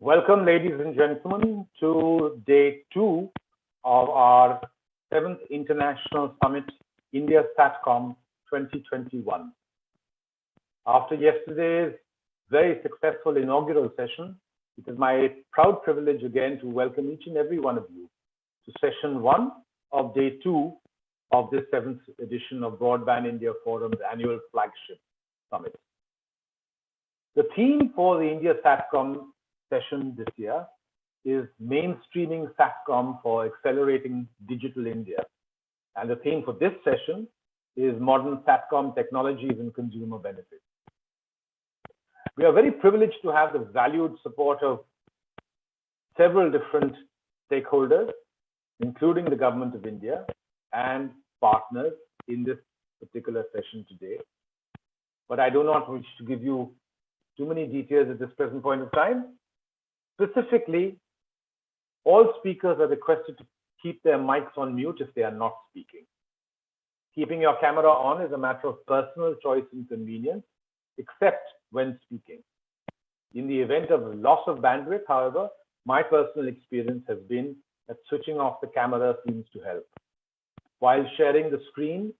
Welcome, ladies and gentlemen, to day 2 of our 7th International Summit, India Satcom 2021. After yesterday's very successful inaugural session, it is my proud privilege again to welcome each and every one of you to session 1 of day 2 of this 7th edition of Broadband India Forum's annual flagship summit. The theme for the India Satcom session this year is mainstreaming Satcom for accelerating digital India. And the theme for this session is modern Satcom technologies and consumer benefits. We are very privileged to have the valued support of several different stakeholders, including the Government of India and partners in this particular session today. But I do not wish to give you too many details at this present point of time. Specifically, all speakers are requested to keep their mics on mute if they are not speaking. Keeping your camera on is a matter of personal choice and convenience, except when speaking. In the event of loss of bandwidth, however, my personal experience has been that switching off the camera seems to help. While sharing the screen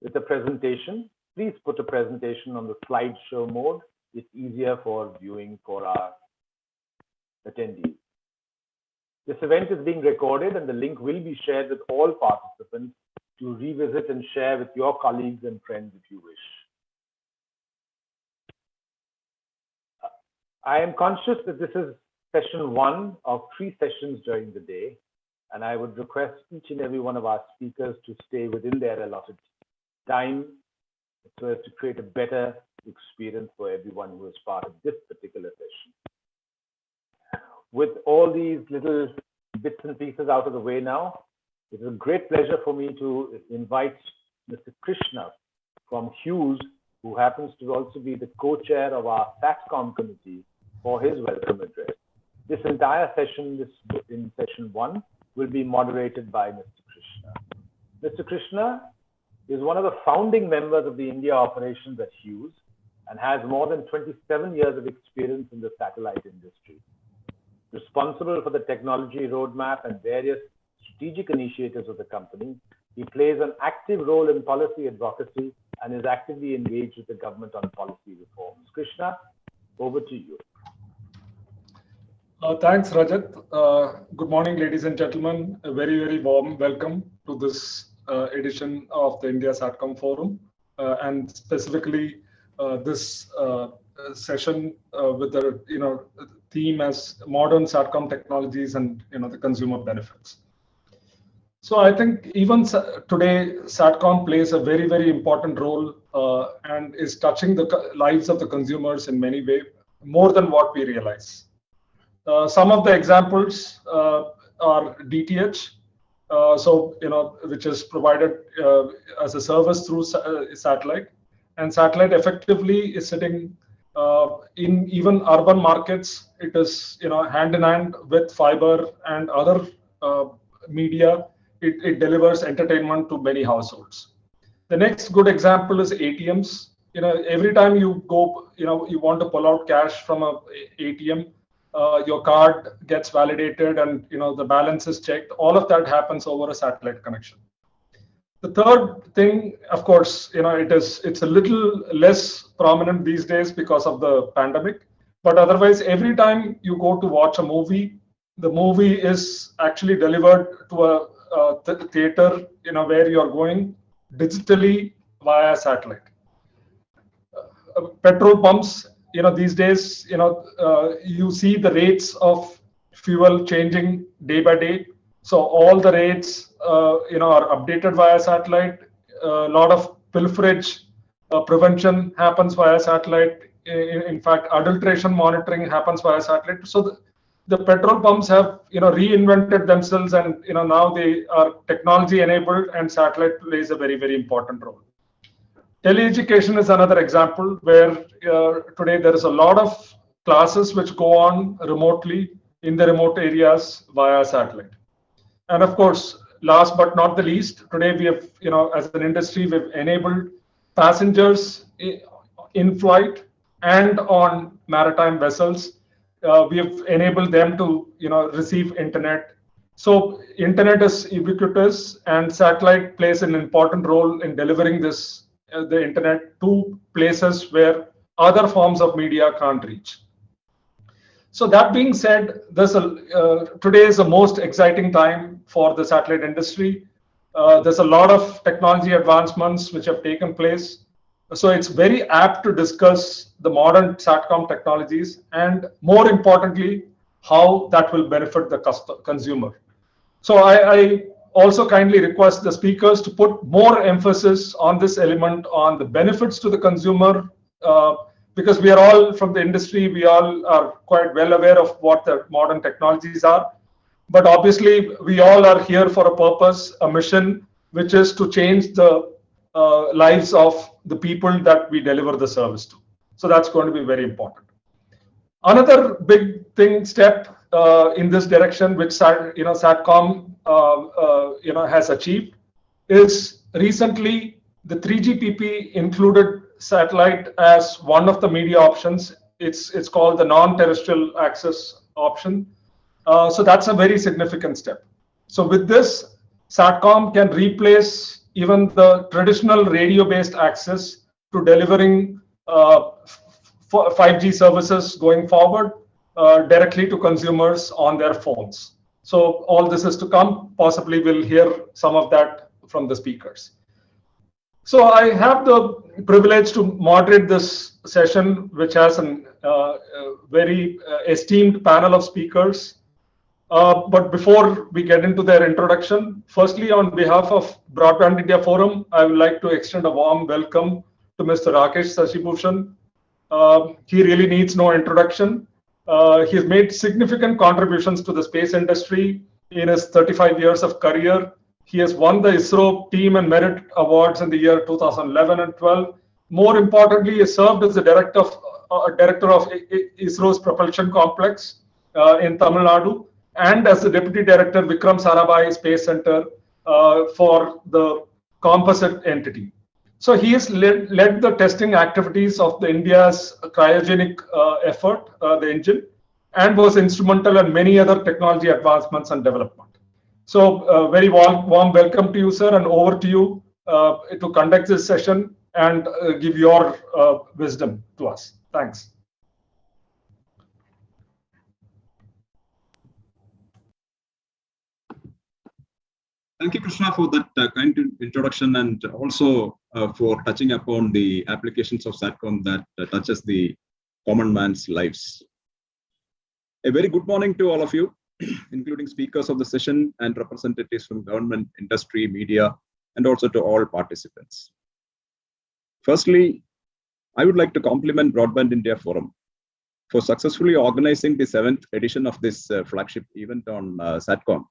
with the presentation, please put a presentation on the slideshow mode. It's easier for viewing for our attendees. This event is being recorded and the link will be shared with all participants to revisit and share with your colleagues and friends if you wish. I am conscious that this is session 1 of 3 sessions during the day, and I would request each and every one of our speakers to stay within their allotted time so as to create a better experience for everyone who is part of this particular session. With all these little bits and pieces out of the way now, it is a great pleasure for me to invite Mr. Krishna from Hughes, who happens to also be the co-chair of our Satcom committee, for his welcome address. This entire session, in session 1, will be moderated by Mr. Krishna. Mr. Krishna is one of the founding members of the India operations at Hughes and has more than 27 years of experience in the satellite industry. Responsible for the technology roadmap and various strategic initiatives of the company, he plays an active role in policy advocacy and is actively engaged with the government on policy reforms. Krishna, over to you. Thanks, Rajat. Good morning, ladies and gentlemen. A very, very warm welcome to this edition of the India Satcom Forum, and specifically this session with the theme as modern Satcom technologies and the consumer benefits. So I think even today, Satcom plays a very, very important role and is touching the lives of the consumers in many ways, more than what we realize. Some of the examples are DTH, which is provided as a service through satellite, and satellite effectively is sitting in even urban markets. It is hand in hand with fiber and other media. It delivers entertainment to many households. The next good example is ATMs. Every time you go, you want to pull out cash from a ATM, your card gets validated and the balance is checked. All of that happens over a satellite connection. The third thing, of course, it's a little less prominent these days because of the pandemic. But otherwise, every time you go to watch a movie, the movie is actually delivered to a theater, where you are going digitally via satellite. Petrol pumps, these days, you see the rates of fuel changing day by day. So all the rates, are updated via satellite. A lot of pilferage prevention happens via satellite. In fact, adulteration monitoring happens via satellite. So the petrol pumps have, reinvented themselves, and now they are technology enabled, and satellite plays a very, very important role. Teleeducation is another example where today there is a lot of classes which go on remotely in the remote areas via satellite. And of course, last but not the least, today we have, as an industry, we've enabled passengers in flight and on maritime vessels We have enabled them to receive internet. So internet is ubiquitous, and satellite plays an important role in delivering this the internet to places where other forms of media can't reach. So that being said, today is the most exciting time for the satellite industry. There's a lot of technology advancements which have taken place. So it's very apt to discuss the modern Satcom technologies and, more importantly, how that will benefit the consumer. So I also kindly request the speakers to put more emphasis on this element, on the benefits to the consumer, because we are all from the industry, we all are quite well aware of what the modern technologies are. But obviously, we all are here for a purpose, a mission, which is to change the lives of the people that we deliver the service to. So that's going to be very important. Another big step in this direction, which Satcom has achieved, is recently the 3GPP included satellite as one of the media options. It's called the non-terrestrial access option. So that's a very significant step. So with this, Satcom can replace even the traditional radio-based access to delivering 5G services going forward directly to consumers on their phones. So all this is to come. Possibly we'll hear some of that from the speakers. So I have the privilege to moderate this session, which has a very esteemed panel of speakers. But before we get into their introduction, firstly, on behalf of Broadband India Forum, I would like to extend a warm welcome to Mr. Rakesh Sashibhushan. He really needs no introduction. He has made significant contributions to the space industry in his 35 years of career. He has won the ISRO Team and Merit Awards in the year 2011 and 12. More importantly, he served as the director of ISRO's Propulsion Complex in Tamil Nadu, and as the Deputy Director, Vikram Sarabhai Space Center for the composite entity. So he has led the testing activities of the India's cryogenic effort, the engine, and was instrumental in many other technology advancements and development. So very warm welcome to you, sir, and over to you to conduct this session and give your wisdom to us. Thanks. Thank you, Krishna, for that kind introduction, and also for touching upon the applications of Satcom that touches the common man's lives. A very good morning to all of you, including speakers of the session and representatives from government, industry, media, and also to all participants. Firstly, I would like to compliment Broadband India Forum for successfully organizing the 7th edition of this flagship event on Satcom,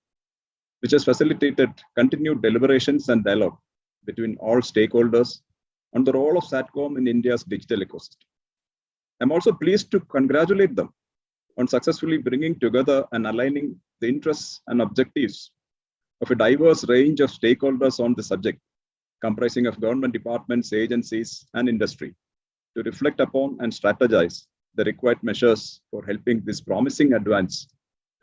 which has facilitated continued deliberations and dialogue between all stakeholders on the role of Satcom in India's digital ecosystem. I'm also pleased to congratulate them on successfully bringing together and aligning the interests and objectives of a diverse range of stakeholders on the subject, comprising of government departments, agencies, and industry, to reflect upon and strategize the required measures for helping this promising advance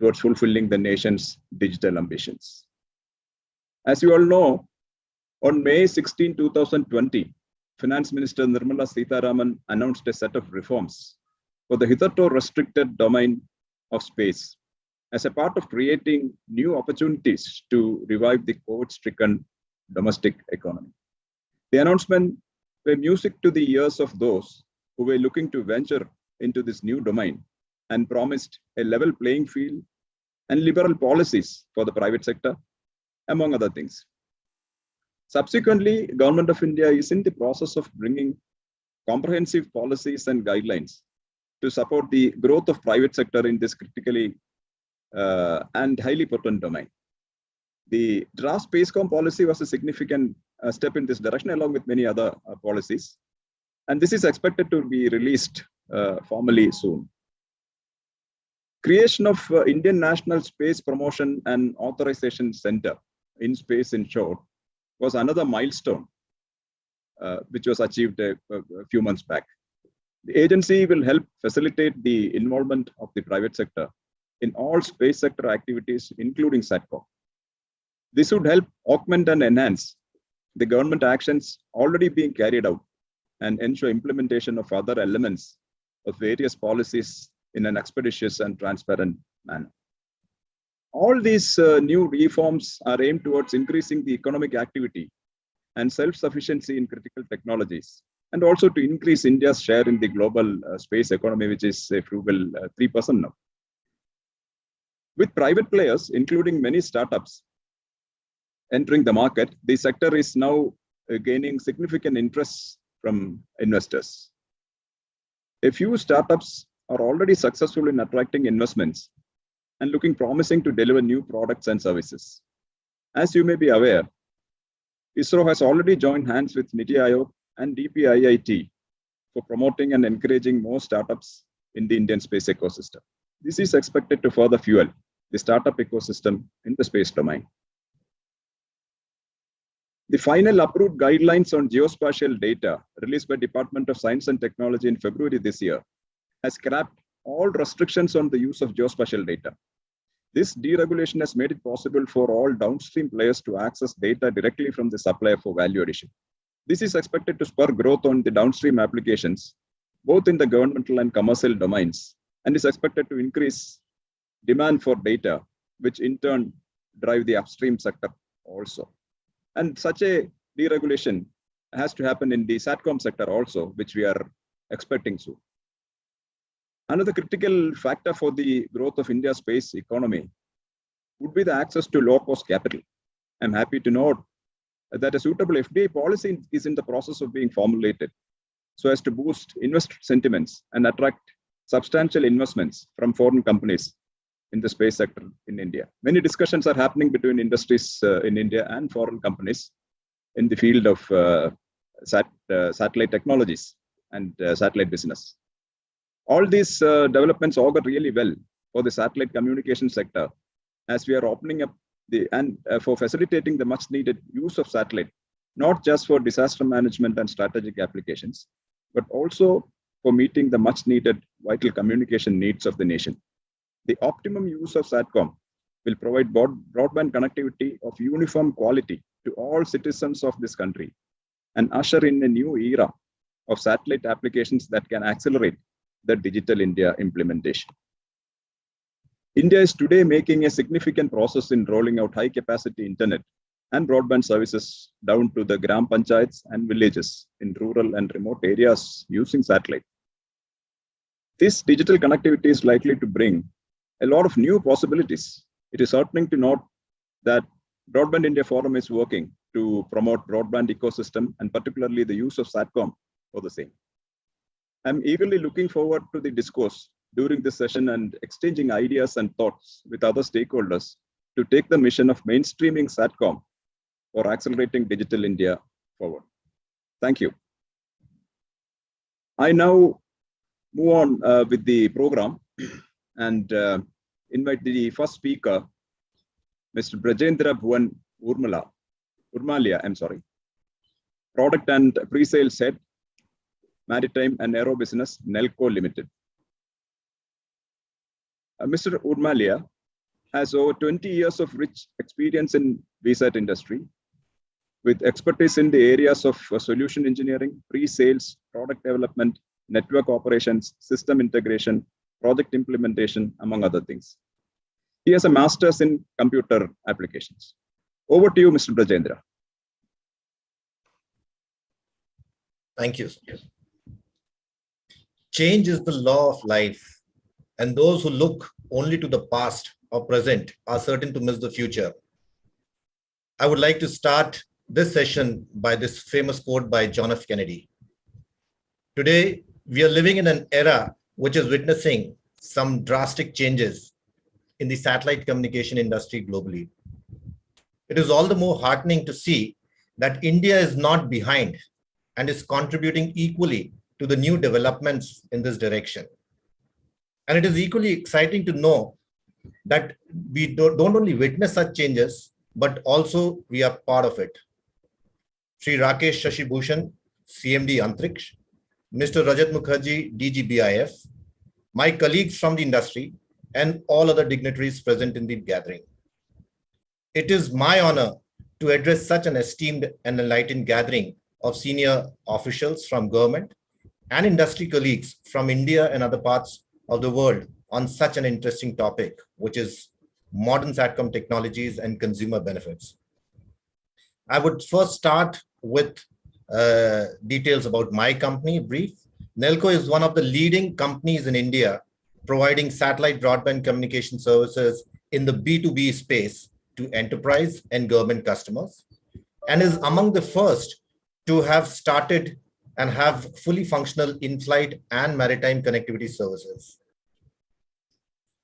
towards fulfilling the nation's digital ambitions. As you all know, on May 16, 2020, Finance Minister Nirmala Sitharaman announced a set of reforms for the hitherto restricted domain of space as a part of creating new opportunities to revive the COVID-stricken domestic economy. The announcement were music to the ears of those who were looking to venture into this new domain and promised a level playing field and liberal policies for the private sector, among other things. Subsequently, Government of India is in the process of bringing comprehensive policies and guidelines to support the growth of private sector in this critically and highly potent domain. The draft Spacecom policy was a significant step in this direction, along with many other policies. And this is expected to be released formally soon. Creation of Indian National Space Promotion and Authorization Center, in space in short, was another milestone which was achieved a few months back. The agency will help facilitate the involvement of the private sector in all space sector activities, including Satcom. This would help augment and enhance the government actions already being carried out and ensure implementation of other elements of various policies in an expeditious and transparent manner. All these new reforms are aimed towards increasing the economic activity and self-sufficiency in critical technologies, and also to increase India's share in the global space economy, which is a frugal 3% now. With private players, including many startups, entering the market, the sector is now gaining significant interest from investors. A few startups are already successful in attracting investments and looking promising to deliver new products and services. As you may be aware, ISRO has already joined hands with NITI Aayog and DPIIT for promoting and encouraging more startups in the Indian space ecosystem. This is expected to further fuel the startup ecosystem in the space domain. The final approved guidelines on geospatial data released by Department of Science and Technology in February this year has scrapped all restrictions on the use of geospatial data. This deregulation has made it possible for all downstream players to access data directly from the supplier for value addition. This is expected to spur growth on the downstream applications, both in the governmental and commercial domains, and is expected to increase demand for data, which in turn drive the upstream sector also. And such a deregulation has to happen in the Satcom sector also, which we are expecting soon. Another critical factor for the growth of India's space economy would be the access to low-cost capital. I'm happy to note that a suitable FDI policy is in the process of being formulated so as to boost investor sentiments and attract substantial investments from foreign companies in the space sector in India. Many discussions are happening between industries in India and foreign companies in the field of satellite technologies and satellite business. All these developments augur really well for the satellite communication sector, as we are opening up for facilitating the much needed use of satellite, not just for disaster management and strategic applications, but also for meeting the much needed vital communication needs of the nation. The optimum use of Satcom will provide broadband connectivity of uniform quality to all citizens of this country and usher in a new era of satellite applications that can accelerate the digital India implementation. India is today making a significant process in rolling out high-capacity internet and broadband services down to the gram panchayats and villages in rural and remote areas using satellite. This digital connectivity is likely to bring a lot of new possibilities. It is heartening to note that Broadband India Forum is working to promote broadband ecosystem and particularly the use of Satcom for the same. I'm eagerly looking forward to the discourse during this session and exchanging ideas and thoughts with other stakeholders to take the mission of mainstreaming Satcom for accelerating digital India forward. Thank you. I now move on with the program and invite the first speaker, Mr. Brajendra Bhuvan Urmalia, Product and Pre-Sales Head, Maritime and Aero Business, Nelco Limited. Mr. Urmalia has over 20 years of rich experience in Viasat industry with expertise in the areas of solution engineering, pre-sales, product development, network operations, system integration, project implementation, among other things. He has a master's in computer applications. Over to you, Mr. Brajendra. Thank you. Change is the law of life, and those who look only to the past or present are certain to miss the future. I would like to start this session by this famous quote by John F. Kennedy. Today, we are living in an era which is witnessing some drastic changes in the satellite communication industry globally. It is all the more heartening to see that India is not behind and is contributing equally to the new developments in this direction. And it is equally exciting to know that we don't only witness such changes, but also we are part of it. Sri Rakesh Shashibhushan, CMD Antriksh, Mr. Rajat Mukherjee, DGBIF, my colleagues from the industry, and all other dignitaries present in the gathering. It is my honor to address such an esteemed and enlightened gathering of senior officials from government and industry colleagues from India and other parts of the world on such an interesting topic, which is modern Satcom technologies and consumer benefits. I would first start with details about my company, brief. Nelco is one of the leading companies in India providing satellite broadband communication services in the B2B space to enterprise and government customers, and is among the first to have started and have fully functional in-flight and maritime connectivity services.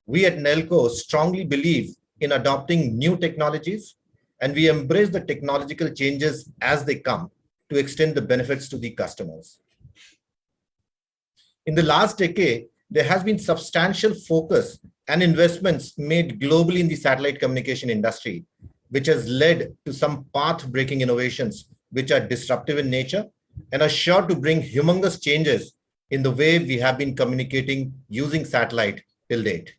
We at Nelco strongly believe in adopting new technologies, and we embrace the technological changes as they come to extend the benefits to the customers. In the last decade, there has been substantial focus and investments made globally in the satellite communication industry, which has led to some path-breaking innovations which are disruptive in nature and are sure to bring humongous changes in the way we have been communicating using satellite till date.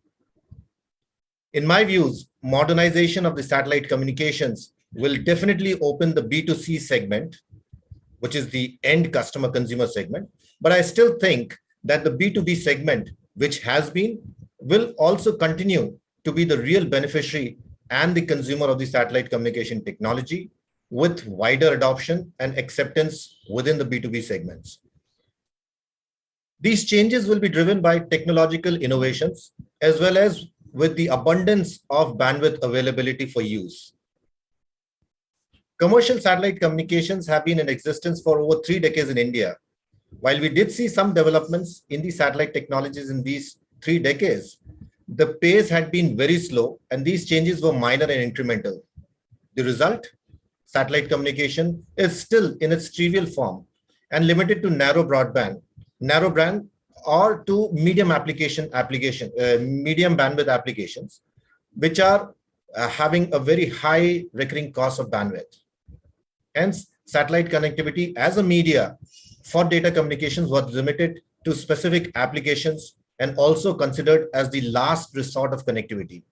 In my views, modernization of the satellite communications will definitely open the B2C segment, which is the end customer consumer segment. But I still think that the B2B segment, which has been, will also continue to be the real beneficiary and the consumer of the satellite communication technology, with wider adoption and acceptance within the B2B segments. These changes will be driven by technological innovations as well as with the abundance of bandwidth availability for use. Commercial satellite communications have been in existence for over 3 decades in India. While we did see some developments in the satellite technologies in these 3 decades, the pace had been very slow and these changes were minor and incremental. The result? Satellite communication is still in its trivial form and limited to narrow broadband, or to medium bandwidth applications, which are having a very high recurring cost of bandwidth. Hence, satellite connectivity as a media for data communications was limited to specific applications and also considered as the last resort of connectivity.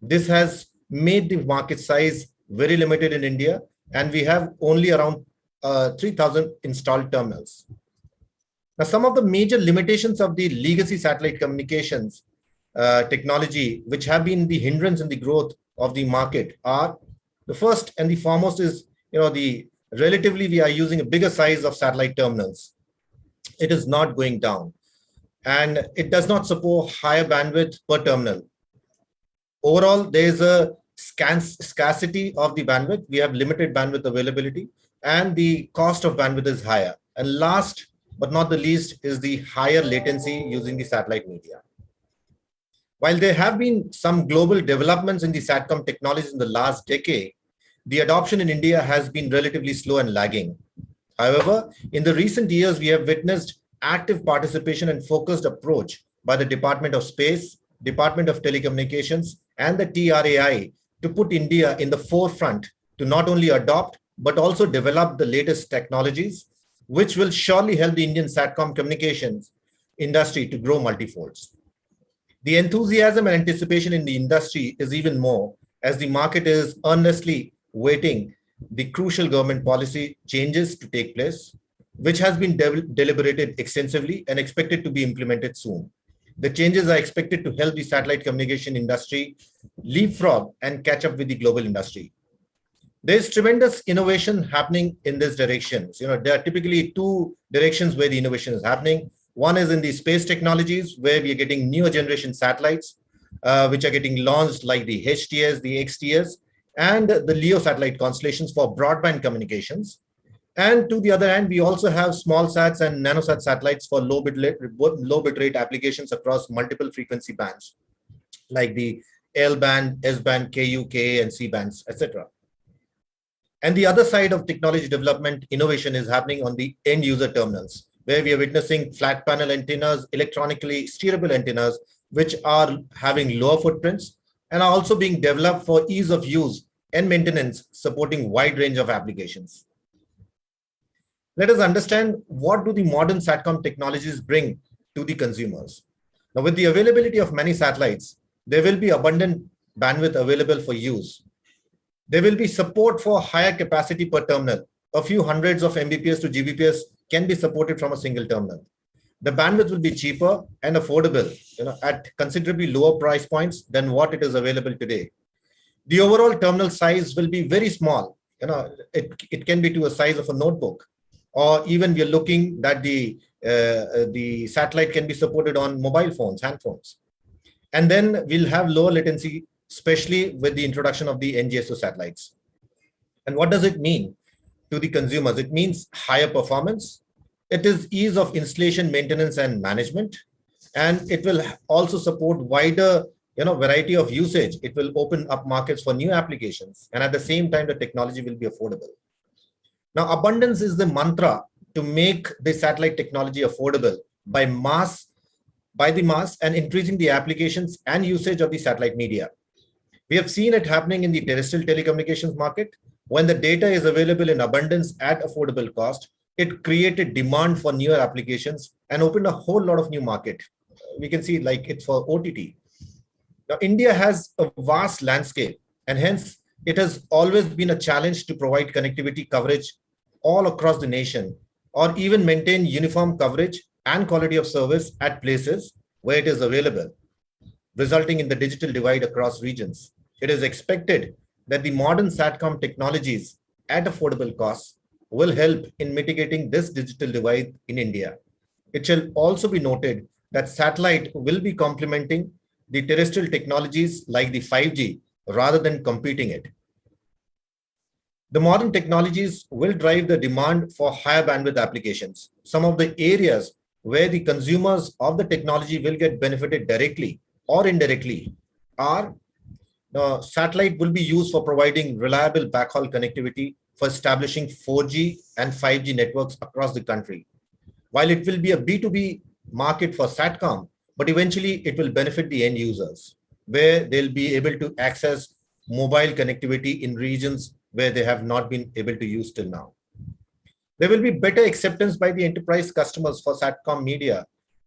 This has made the market size very limited in India, and we have only around 3,000 installed terminals. Now, some of the major limitations of the legacy satellite communications technology, which have been the hindrance in the growth of the market, are the first and the foremost is, relatively we are using a bigger size of satellite terminals. It is not going down, and it does not support higher bandwidth per terminal. Overall, there is a scarcity of the bandwidth. We have limited bandwidth availability, and the cost of bandwidth is higher. And last but not the least is the higher latency using the satellite media. While there have been some global developments in the Satcom technologies in the last decade, the adoption in India has been relatively slow and lagging. However, in the recent years, we have witnessed active participation and focused approach by the Department of Space, Department of Telecommunications, and the TRAI to put India in the forefront to not only adopt, but also develop the latest technologies, which will surely help the Indian Satcom communications industry to grow multifolds. The enthusiasm and anticipation in the industry is even more, as the market is earnestly waiting the crucial government policy changes to take place, which has been deliberated extensively and expected to be implemented soon. The changes are expected to help the satellite communication industry leapfrog and catch up with the global industry. There is tremendous innovation happening in this direction. There are typically 2 directions where the innovation is happening. One is in the space technologies, where we are getting newer generation satellites, which are getting launched, like the HTS, the XTS, and the LEO satellite constellations for broadband communications. And to the other hand, we also have small sats and nanosat satellites for low bit rate applications across multiple frequency bands, like the L band, S band, KU, KA, and C bands, etc. And the other side of technology development innovation is happening on the end user terminals, where we are witnessing flat panel antennas, electronically steerable antennas, which are having lower footprints and are also being developed for ease of use and maintenance, supporting wide range of applications. Let us understand what do the modern Satcom technologies bring to the consumers. Now, with the availability of many satellites, there will be abundant bandwidth available for use. There will be support for higher capacity per terminal. A few hundreds of Mbps to Gbps can be supported from a single terminal. The bandwidth will be cheaper and affordable, at considerably lower price points than what it is available today. The overall terminal size will be very small. It can be to a size of a notebook, or even we are looking that the satellite can be supported on mobile phones, hand phones. And then we'll have lower latency, especially with the introduction of the NGSO satellites. And what does it mean to the consumers? It means higher performance. It is ease of installation, maintenance, and management. And it will also support wider variety of usage. It will open up markets for new applications. And at the same time, the technology will be affordable. Now, abundance is the mantra to make the satellite technology affordable by the mass and increasing the applications and usage of the satellite media. We have seen it happening in the terrestrial telecommunications market. When the data is available in abundance at affordable cost, it created demand for newer applications and opened a whole lot of new market. We can see like it for OTT. Now, India has a vast landscape, and hence it has always been a challenge to provide connectivity coverage all across the nation, or even maintain uniform coverage and quality of service at places where it is available, resulting in the digital divide across regions. It is expected that the modern Satcom technologies at affordable costs will help in mitigating this digital divide in India. It shall also be noted that satellite will be complementing the terrestrial technologies like the 5G rather than competing it. The modern technologies will drive the demand for higher bandwidth applications. Some of the areas where the consumers of the technology will get benefited directly or indirectly are satellite will be used for providing reliable backhaul connectivity for establishing 4G and 5G networks across the country. While it will be a B2B market for Satcom, but eventually it will benefit the end users, where they'll be able to access mobile connectivity in regions where they have not been able to use till now. There will be better acceptance by the enterprise customers for Satcom media,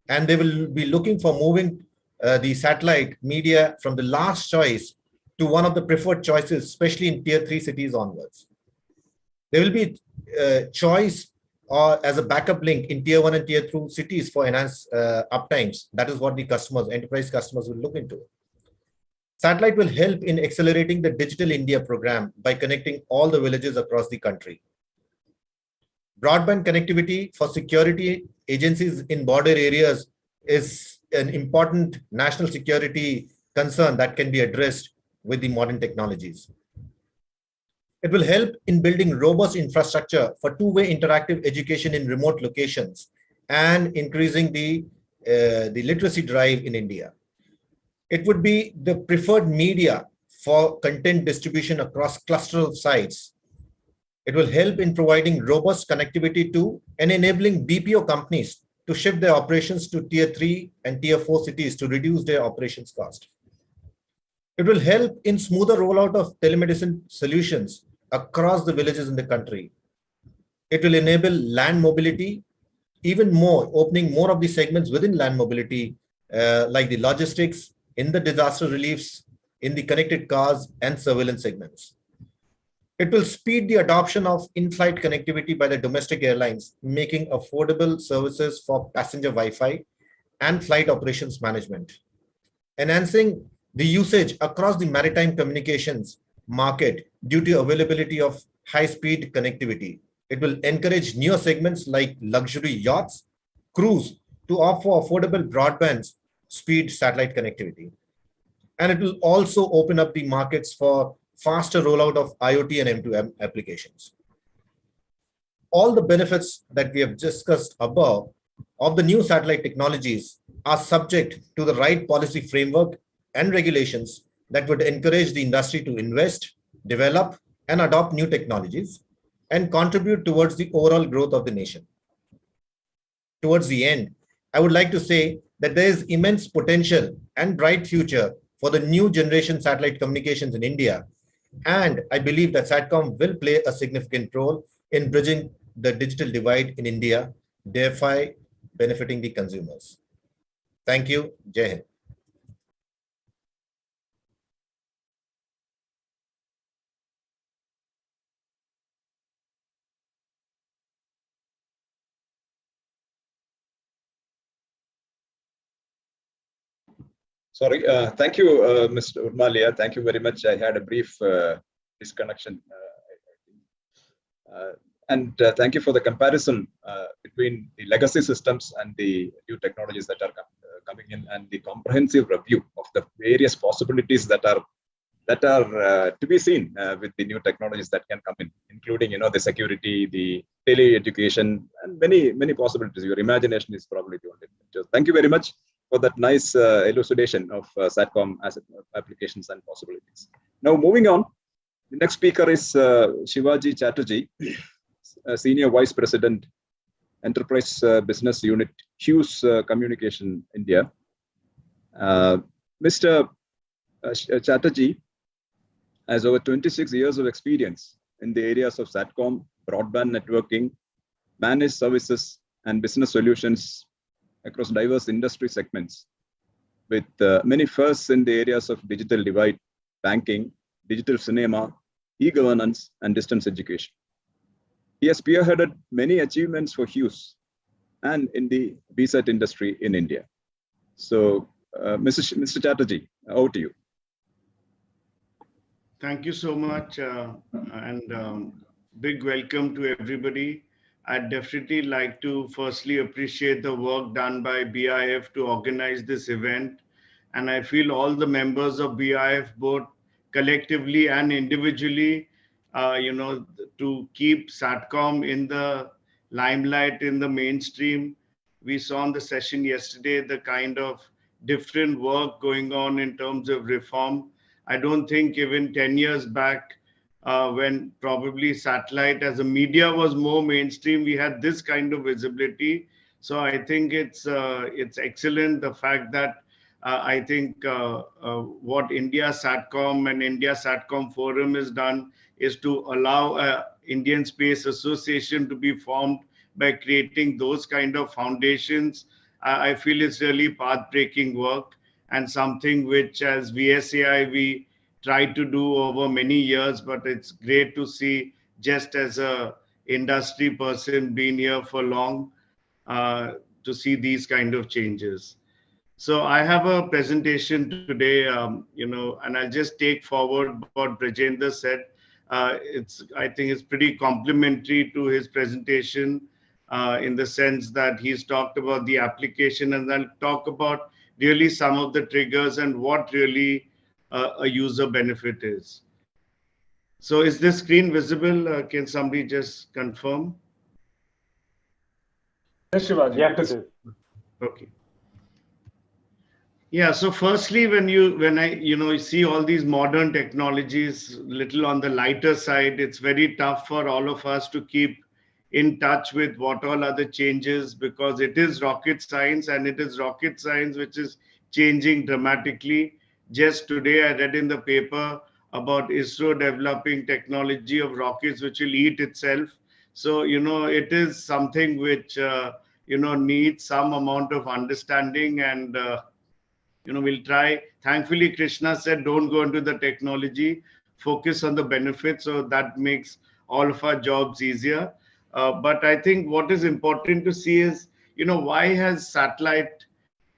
and they will be looking for moving the satellite media from the last choice to one of the preferred choices, especially in tier 3 cities onwards. There will be choice or as a backup link in tier 1 and tier 2 cities for enhanced uptimes. That is what the customers, enterprise customers will look into. Satellite will help in accelerating the Digital India program by connecting all the villages across the country. Broadband connectivity for security agencies in border areas is an important national security concern that can be addressed with the modern technologies. It will help in building robust infrastructure for two-way interactive education in remote locations and increasing the literacy drive in India. It would be the preferred media for content distribution across cluster of sites. It will help in providing robust connectivity to and enabling BPO companies to shift their operations to tier 3 and tier 4 cities to reduce their operations cost. It will help in smoother rollout of telemedicine solutions across the villages in the country. It will enable land mobility even more, opening more of the segments within land mobility, like the logistics, in the disaster reliefs, in the connected cars and surveillance segments. It will speed the adoption of in-flight connectivity by the domestic airlines, making affordable services for passenger Wi-Fi and flight operations management. Enhancing the usage across the maritime communications market due to availability of high-speed connectivity. It will encourage newer segments like luxury yachts, cruise to offer affordable broadband speed satellite connectivity. And it will also open up the markets for faster rollout of IoT and M2M applications. All the benefits that we have discussed above of the new satellite technologies are subject to the right policy framework and regulations that would encourage the industry to invest, develop, and adopt new technologies and contribute towards the overall growth of the nation. Towards the end, I would like to say that there is immense potential and bright future for the new generation satellite communications in India. And I believe that Satcom will play a significant role in bridging the digital divide in India, thereby benefiting the consumers. Thank you. Jai Hind. Sorry, thank you, Mr. Urmalia. Thank you very much. I had a brief disconnection. Thank you for the comparison between the legacy systems and the new technologies that are coming in, and the comprehensive review of the various possibilities that are to be seen with the new technologies that can come in, including the security, the tele-education, and many possibilities. Your imagination is probably the only. So thank you very much for that nice elucidation of Satcom as applications and possibilities. Now moving on, the next speaker is Shivaji Chatterjee, Senior Vice President, Enterprise Business Unit, Hughes Communication, India. Mr. Chatterjee has over 26 years of experience in the areas of Satcom, broadband networking, managed services, and business solutions across diverse industry segments, with many firsts in the areas of digital divide, banking, digital cinema, e-governance, and distance education. He has spearheaded many achievements for Hughes and in the Viasat industry in India. So, Mr. Chatterjee, over to you. Thank you so much, and big welcome to everybody. I'd definitely like to firstly appreciate the work done by BIF to organize this event. And I feel all the members of BIF, both collectively and individually, to keep Satcom in the limelight, in the mainstream. We saw in the session yesterday the kind of different work going on in terms of reform. I don't think even 10 years back, when probably satellite as a media was more mainstream, we had this kind of visibility. So I think it's excellent, the fact that I think what India Satcom and India Satcom Forum has done is to allow Indian Space Association to be formed by creating those kind of foundations. I feel it's really path-breaking work, and something which as VSAI we tried to do over many years, but it's great to see, just as a industry person being here for long, to see these kind of changes. So I have a presentation today, and I'll just take forward what Brajendra said. I think it's pretty complementary to his presentation in the sense that he's talked about the application, and I'll talk about really some of the triggers and what really a user benefit is. So is this screen visible? Can somebody just confirm? Yes, Shivaji. Yes, it is. Okay. Yeah. So firstly, when I see all these modern technologies, little on the lighter side, it's very tough for all of us to keep in touch with what all are the changes, because it is rocket science, and it is rocket science which is changing dramatically. Just today, I read in the paper about ISRO developing technology of rockets which will eat itself. So, it is something which, needs some amount of understanding, and, we'll try. Thankfully, Krishna said, don't go into the technology, focus on the benefits. So that makes all of our jobs easier. But I think what is important to see is, why has satellite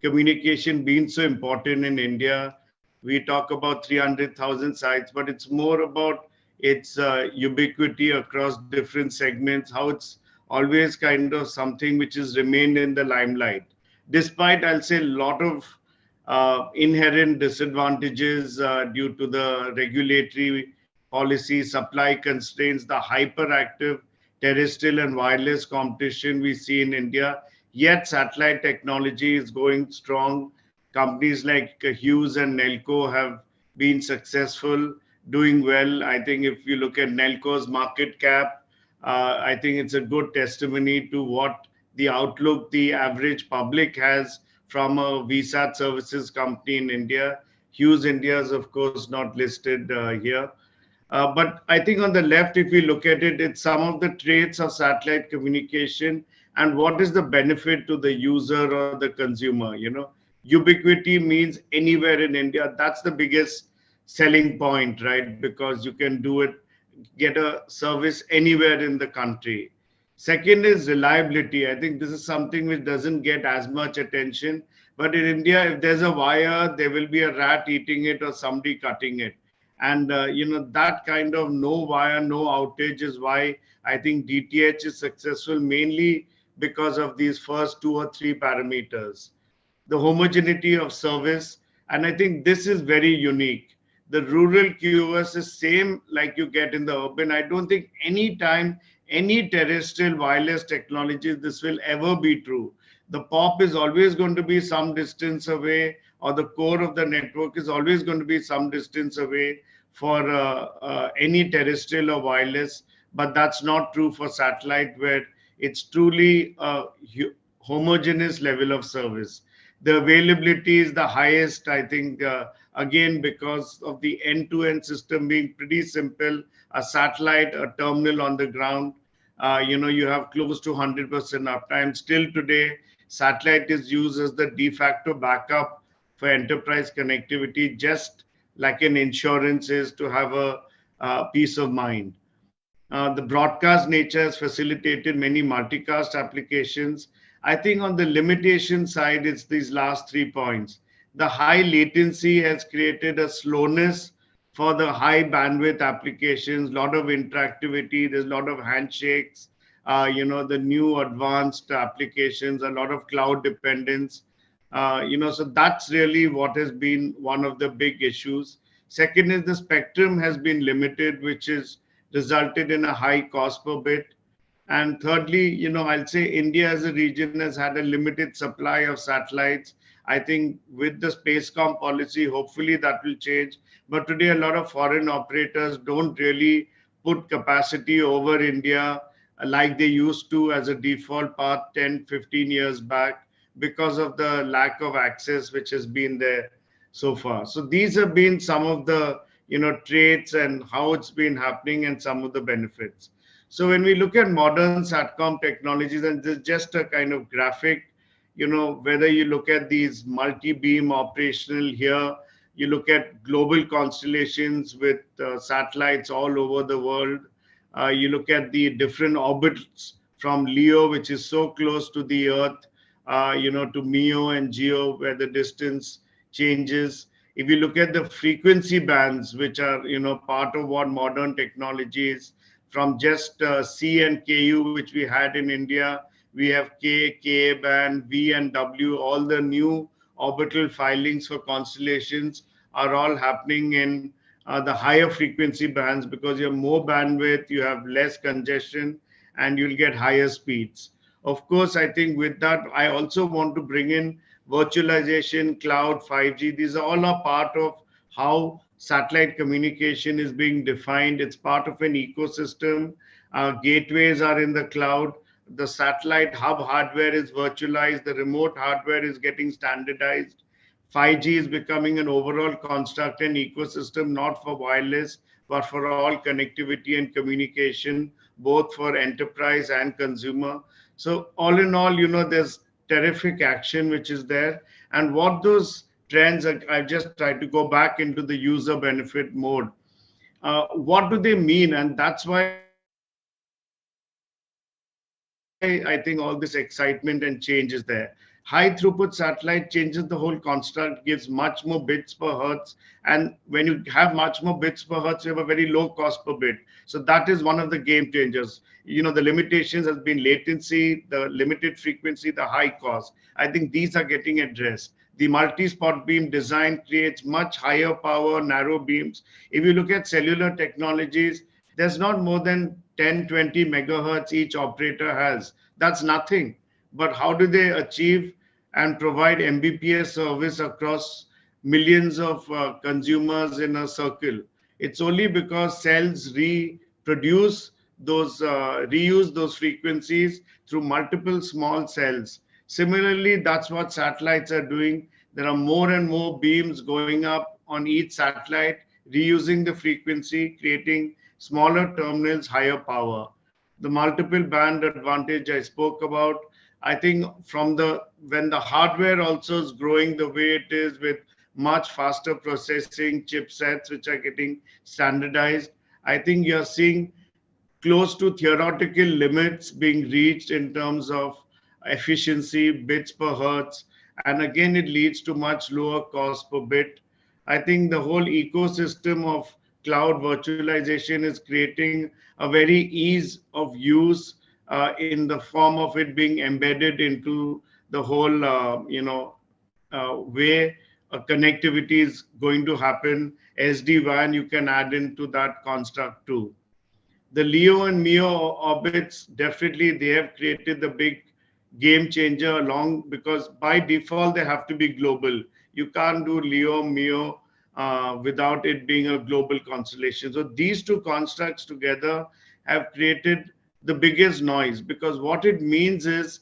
communication been so important in India? We talk about 300,000 sites, but it's more about its ubiquity across different segments, how it's always kind of something which has remained in the limelight, despite, I'll say, a lot of inherent disadvantages due to the regulatory policy, supply constraints, the hyperactive terrestrial and wireless competition we see in India. Yet satellite technology is going strong. Companies like Hughes and Nelco have been successful, doing well. I think if you look at Nelco's market cap, I think it's a good testimony to what the outlook the average public has from a Viasat services company in India. Hughes India is, of course, not listed here. But I think on the left, if we look at it, it's some of the traits of satellite communication and what is the benefit to the user or the consumer. Ubiquity means anywhere in India. That's the biggest selling point, right? Because you can do it, get a service anywhere in the country. Second is reliability. I think this is something which doesn't get as much attention. But in India, if there's a wire, there will be a rat eating it or somebody cutting it. And that kind of no wire, no outage is why I think DTH is successful, mainly because of these first 2 or 3 parameters. The homogeneity of service, and I think this is very unique. The rural QoS is same like you get in the urban. I don't think any time, any terrestrial wireless technology, this will ever be true. The POP is always going to be some distance away, or the core of the network is always going to be some distance away for any terrestrial or wireless. But that's not true for satellite, where it's truly a homogeneous level of service. The availability is the highest, I think, again, because of the end-to-end system being pretty simple, a satellite, a terminal on the ground, you have close to 100% uptime. Still today, satellite is used as the de facto backup for enterprise connectivity, just like an insurance is to have a peace of mind. The broadcast nature has facilitated many multicast applications. I think on the limitation side, it's these last 3 points. The high latency has created a slowness for the high bandwidth applications, a lot of interactivity, there's a lot of handshakes, the new advanced applications, a lot of cloud dependence. So that's really what has been one of the big issues. Second is the spectrum has been limited, which is resulted in a high cost per bit. And thirdly, I'll say India as a region has had a limited supply of satellites. I think with the Spacecom policy, hopefully that will change. But today, a lot of foreign operators don't really put capacity over India like they used to as a default path 10, 15 years back, because of the lack of access which has been there so far. So these have been some of the traits and how it's been happening and some of the benefits. So when we look at modern Satcom technologies, and this is just a kind of graphic, whether you look at these multi-beam operational here, you look at global constellations with satellites all over the world, you look at the different orbits from LEO, which is so close to the Earth, to MEO and GEO, where the distance changes. If you look at the frequency bands, which are, part of what modern technology is, from just C and KU, which we had in India, we have K, Ka band, V and W, all the new orbital filings for constellations are all happening in the higher frequency bands, because you have more bandwidth, you have less congestion, and you'll get higher speeds. Of course, I think with that, I also want to bring in virtualization, cloud, 5G. These are all a part of how satellite communication is being defined. It's part of an ecosystem. Gateways are in the cloud. The satellite hub hardware is virtualized. The remote hardware is getting standardized. 5G is becoming an overall construct and ecosystem, not for wireless, but for all connectivity and communication, both for enterprise and consumer. So all in all, there's terrific action which is there. And what those trends, I just tried to go back into the user benefit mode. What do they mean? And that's why I think all this excitement and change is there. High throughput satellite changes the whole construct, gives much more bits per hertz. And when you have much more bits per hertz, you have a very low cost per bit. So that is one of the game changers. The limitations has been latency, the limited frequency, the high cost. I think these are getting addressed. The multi-spot beam design creates much higher power, narrow beams. If you look at cellular technologies, there's not more than 10, 20 megahertz each operator has. That's nothing. But how do they achieve and provide Mbps service across millions of consumers in a circle? It's only because cells reuse those frequencies through multiple small cells. Similarly, that's what satellites are doing. There are more and more beams going up on each satellite, reusing the frequency, creating smaller terminals, higher power. The multiple band advantage I spoke about, I think from when the hardware also is growing the way it is with much faster processing chipsets which are getting standardized, I think you're seeing close to theoretical limits being reached in terms of efficiency, bits per hertz, and again, it leads to much lower cost per bit. I think the whole ecosystem of cloud virtualization is creating a very ease of use in the form of it being embedded into the whole, way connectivity is going to happen. SD-WAN, you can add into that construct too. The LEO and MEO orbits, definitely they have created the big game changer along, because by default they have to be global. You can't do LEO, MEO without it being a global constellation. So these two constructs together have created the biggest noise, because what it means is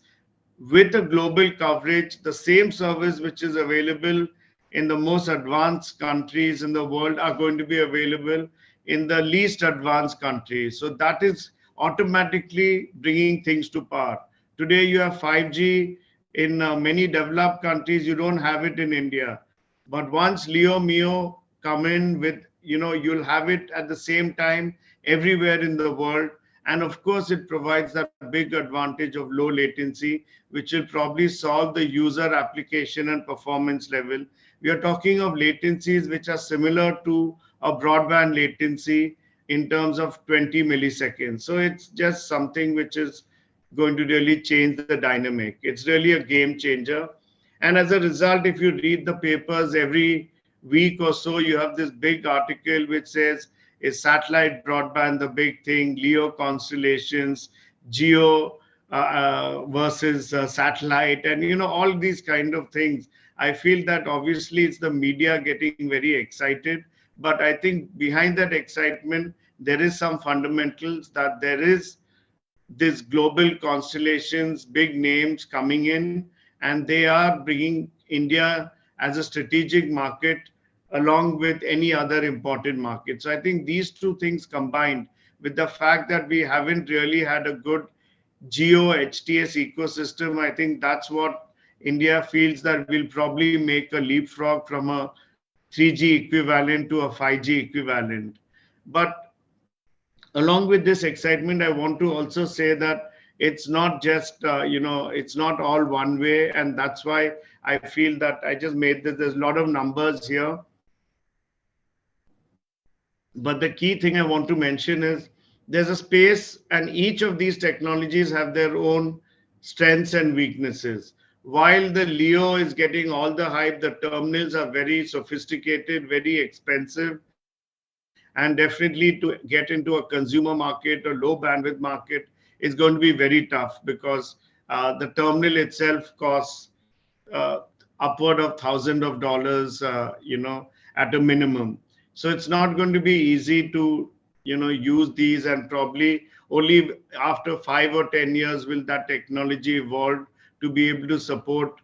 with a global coverage, the same service which is available in the most advanced countries in the world are going to be available in the least advanced countries. So that is automatically bringing things to par. Today you have 5G in many developed countries, you don't have it in India. But once Leo MEO come in with, you'll have it at the same time everywhere in the world. And of course, it provides that big advantage of low latency, which will probably solve the user application and performance level. We are talking of latencies which are similar to a broadband latency in terms of 20 milliseconds. So it's just something which is going to really change the dynamic. It's really a game changer. And as a result, if you read the papers every week or so, you have this big article which says, is satellite broadband the big thing, LEO constellations, GEO versus satellite, and all these kind of things. I feel that obviously it's the media getting very excited, but I think behind that excitement, there is some fundamentals that there is this global constellations, big names coming in, and they are bringing India as a strategic market along with any other important market. So I think these two things combined with the fact that we haven't really had a good Geo HTS ecosystem, I think that's what India feels that will probably make a leapfrog from a 3G equivalent to a 5G equivalent. But along with this excitement, I want to also say that it's not just, it's not all one way. And that's why I feel that I just made this, there's a lot of numbers here. But the key thing I want to mention is there's a space, and each of these technologies have their own strengths and weaknesses. While the LEO is getting all the hype, the terminals are very sophisticated, very expensive, and definitely to get into a consumer market or low bandwidth market is going to be very tough, because the terminal itself costs upward of thousands of dollars, at a minimum. So it's not going to be easy to, use these, and probably only after 5 or 10 years will that technology evolve to be able to support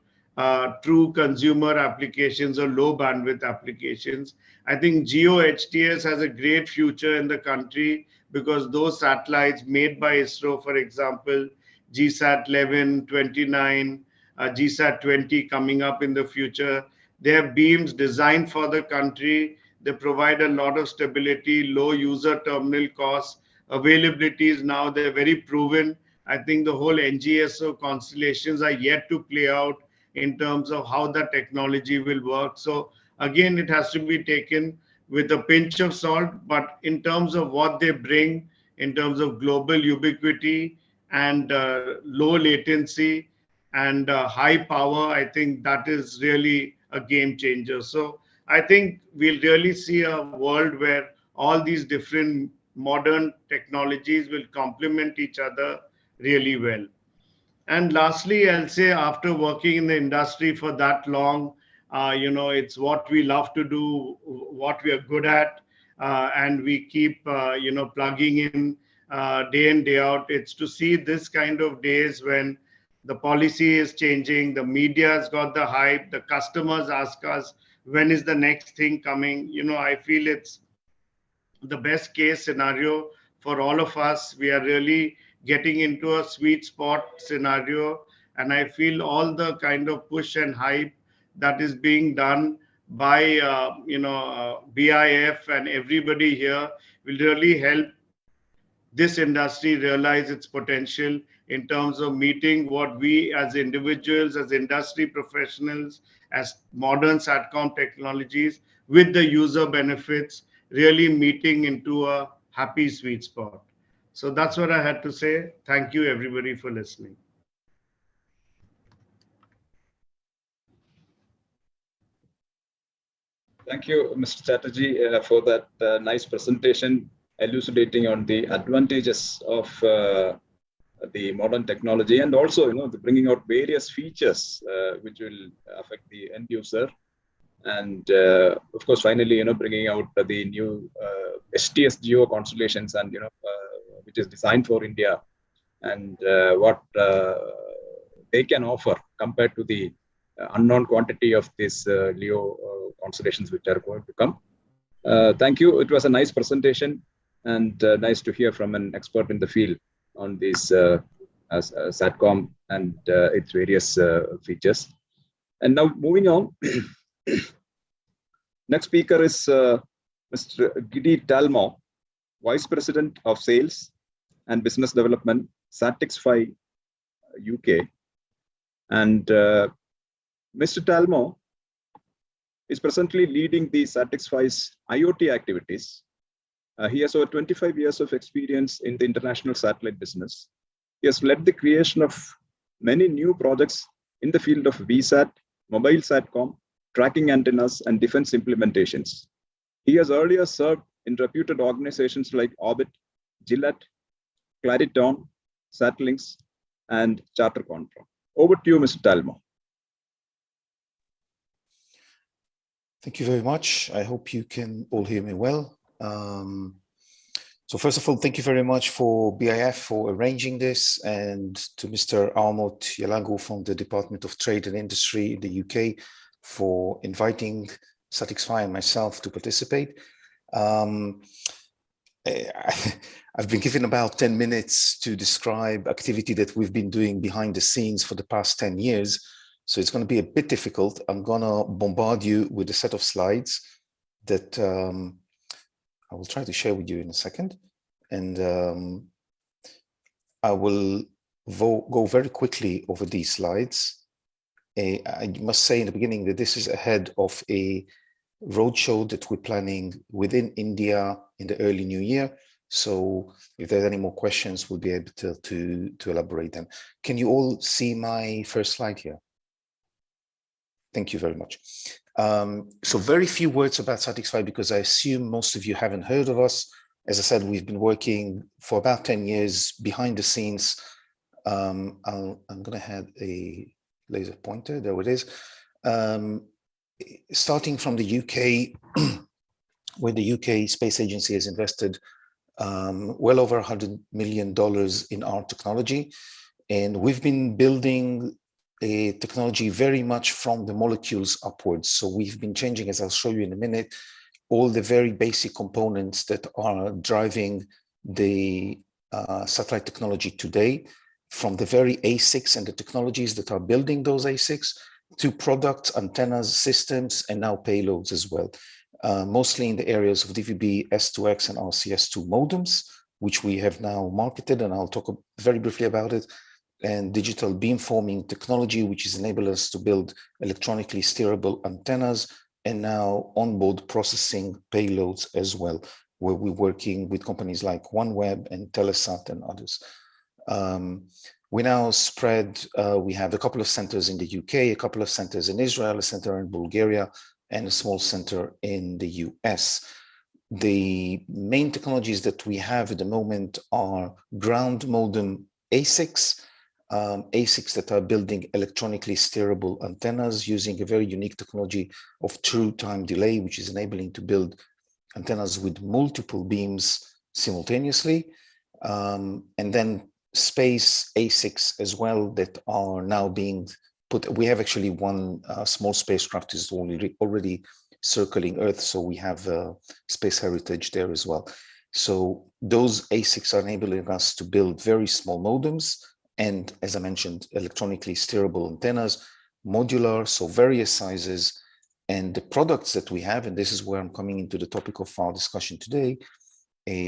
true consumer applications or low bandwidth applications. I think Geo HTS has a great future in the country, because those satellites made by ISRO, for example, GSAT 11, 29, GSAT 20 coming up in the future, they have beams designed for the country. They provide a lot of stability, low user terminal costs, availabilities now, they're very proven. I think the whole NGSO constellations are yet to play out in terms of how the technology will work. So again, it has to be taken with a pinch of salt, but in terms of what they bring, in terms of global ubiquity and low latency and high power, I think that is really a game changer. So I think we'll really see a world where all these different modern technologies will complement each other really well. And lastly, I'll say, after working in the industry for that long, it's what we love to do, what we are good at, and we keep, plugging in day in, day out. It's to see this kind of days when the policy is changing, the media has got the hype, the customers ask us, when is the next thing coming? I feel it's the best case scenario for all of us. We are really getting into a sweet spot scenario, and I feel all the kind of push and hype that is being done by BIF and everybody here will really help this industry realize its potential in terms of meeting what we as individuals, as industry professionals, as modern Satcom technologies with the user benefits, really meeting into a happy sweet spot. So that's what I had to say. Thank you everybody for listening. Thank you, Mr. Chatterjee, for that nice presentation elucidating on the advantages of the modern technology, and also, bringing out various features which will affect the end user. And of course, finally, bringing out the new STS Geo constellations, and which is designed for India, and what they can offer compared to the unknown quantity of this LEO constellations which are going to come. Thank you. It was a nice presentation, and nice to hear from an expert in the field on this Satcom and its various features. And now moving on, next speaker is Mr. Giddy Talmo, Vice President of Sales and Business Development, Satixfy UK. And Mr. Talmo is presently leading the Satixfy's IoT activities. He has over 25 years of experience in the international satellite business. He has led the creation of many new projects in the field of Viasat, mobile Satcom, tracking antennas, and defense implementations. He has earlier served in reputed organizations like Orbit, Gillette, Clariton, Satlinks, and Charter Control. Over to you, Mr. Talmo. Thank you very much. I hope you can all hear me well. So first of all, thank you very much for BIF for arranging this, and to Mr. Armot Yalango from the Department of Trade and Industry in the UK for inviting Satixfy and myself to participate. I've been given about 10 minutes to describe activity that we've been doing behind the scenes for the past 10 years. So it's going to be a bit difficult. I'm going to bombard you with a set of slides that I will try to share with you in a second. And I will go very quickly over these slides. I must say in the beginning that this is ahead of a roadshow that we're planning within India in the early new year. So if there's any more questions, we'll be able to elaborate them. Can you all see my first slide here? Thank you very much. So very few words about Satixfy, because I assume most of you haven't heard of us. As I said, we've been working for about 10 years behind the scenes. I'm going to have a laser pointer. There it is. Starting from the UK, where the UK Space Agency has invested well over $100 million in our technology. And we've been building a technology very much from the molecules upwards. So we've been changing, as I'll show you in a minute, all the very basic components that are driving the satellite technology today, from the very ASICs and the technologies that are building those ASICs to products, antennas, systems, and now payloads as well. Mostly in the areas of DVB, S2X, and RCS2 modems, which we have now marketed, and I'll talk very briefly about it, and digital beamforming technology, which has enabled us to build electronically steerable antennas, and now onboard processing payloads as well, where we're working with companies like OneWeb and Telesat and others. We now spread, we have a couple of centers in the UK, a couple of centers in Israel, a center in Bulgaria, and a small center in the US. The main technologies that we have at the moment are ground modem ASICs, ASICs that are building electronically steerable antennas using a very unique technology of true time delay, which is enabling to build antennas with multiple beams simultaneously. And then space ASICs as well that are now being put. We have actually one small spacecraft is already circling Earth. So we have space heritage there as well. So those ASICs are enabling us to build very small modems and, as I mentioned, electronically steerable antennas, modular, so various sizes. And the products that we have, and this is where I'm coming into the topic of our discussion today.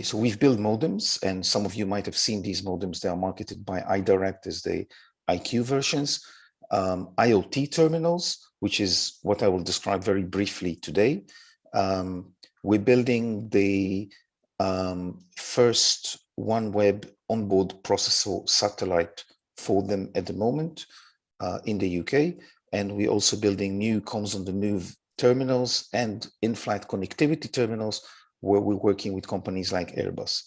So we've built modems, and some of you might have seen these modems. They are marketed by iDirect as the IQ versions. IoT terminals, which is what I will describe very briefly today. We're building the first OneWeb onboard processor satellite for them at the moment in the UK. And we're also building new comms on the move terminals and in-flight connectivity terminals, where we're working with companies like Airbus.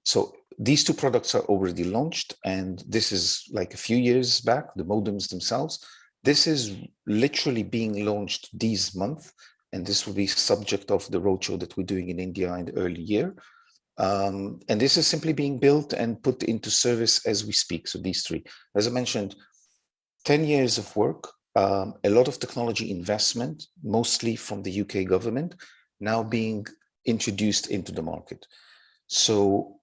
So these two products are already launched, and this is like a few years back, the modems themselves. This is literally being launched this month, and this will be subject of the roadshow that we're doing in India in the early year. And this is simply being built and put into service as we speak. So these three, as I mentioned, 10 years of work, a lot of technology investment, mostly from the UK government, now being introduced into the market. So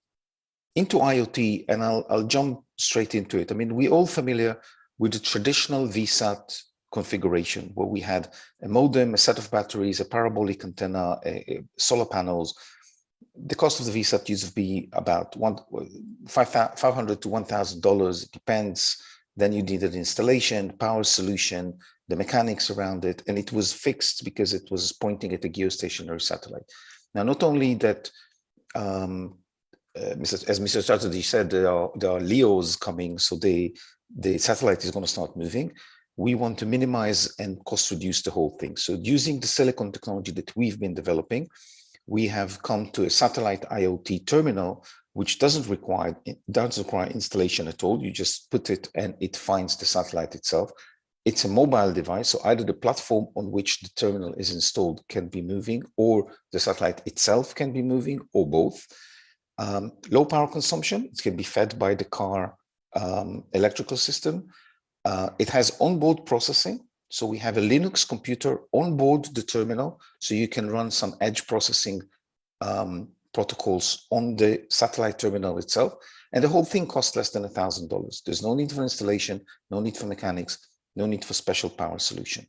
into IoT, and I'll jump straight into it. I mean, we're all familiar with the traditional Viasat configuration, where we had a modem, a set of batteries, a parabolic antenna, solar panels. The cost of the Viasat used to be about $500 to $1,000. It depends. Then you needed installation, power solution, the mechanics around it, and it was fixed because it was pointing at a geostationary satellite. Now, not only that, as Mr. Chatterjee said, there are LEOs coming, so the satellite is going to start moving. We want to minimize and cost reduce the whole thing. So using the silicon technology that we've been developing, we have come to a satellite IoT terminal, which doesn't require installation at all. You just put it and it finds the satellite itself. It's a mobile device, so either the platform on which the terminal is installed can be moving, or the satellite itself can be moving, or both. Low power consumption, it can be fed by the car electrical system. It has onboard processing. So we have a Linux computer on board the terminal, so you can run some edge processing protocols on the satellite terminal itself. And the whole thing costs less than $1,000. There's no need for installation, no need for mechanics, no need for special power solution.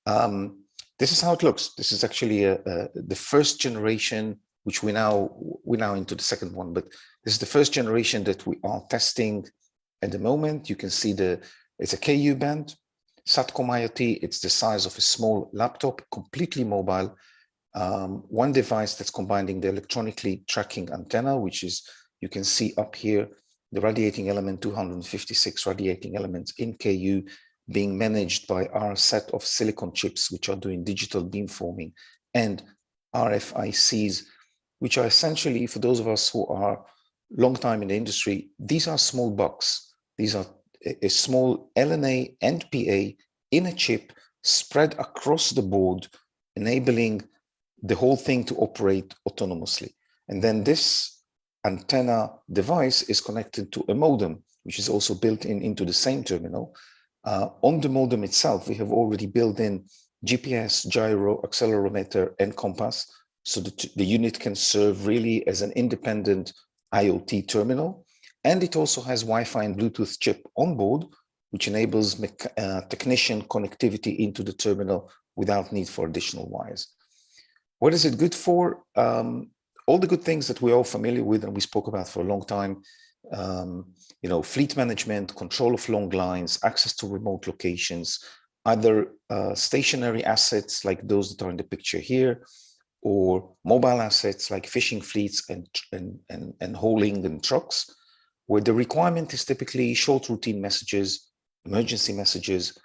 This is how it looks. This is actually the first generation, which we're now into the second one, but this is the first generation that we are testing at the moment. You can see it's a KU band, Satcom IoT. It's the size of a small laptop, completely mobile. One device that's combining the electronically tracking antenna, which is, you can see up here, the radiating element, 256 radiating elements in KU, being managed by our set of silicon chips, which are doing digital beamforming, and RFICs, which are essentially, for those of us who are long time in the industry, these are small bucks. These are a small LNA and PA in a chip spread across the board, enabling the whole thing to operate autonomously. And then this antenna device is connected to a modem, which is also built into the same terminal. On the modem itself, we have already built in GPS, gyro, accelerometer, and compass, so that the unit can serve really as an independent IoT terminal. And it also has Wi-Fi and Bluetooth chip on board, which enables technician connectivity into the terminal without need for additional wires. What is it good for? All the good things that we're all familiar with and we spoke about for a long time. Fleet management, control of long lines, access to remote locations, either stationary assets like those that are in the picture here, or mobile assets like fishing fleets and hauling and trucks, where the requirement is typically short routine messages, emergency messages,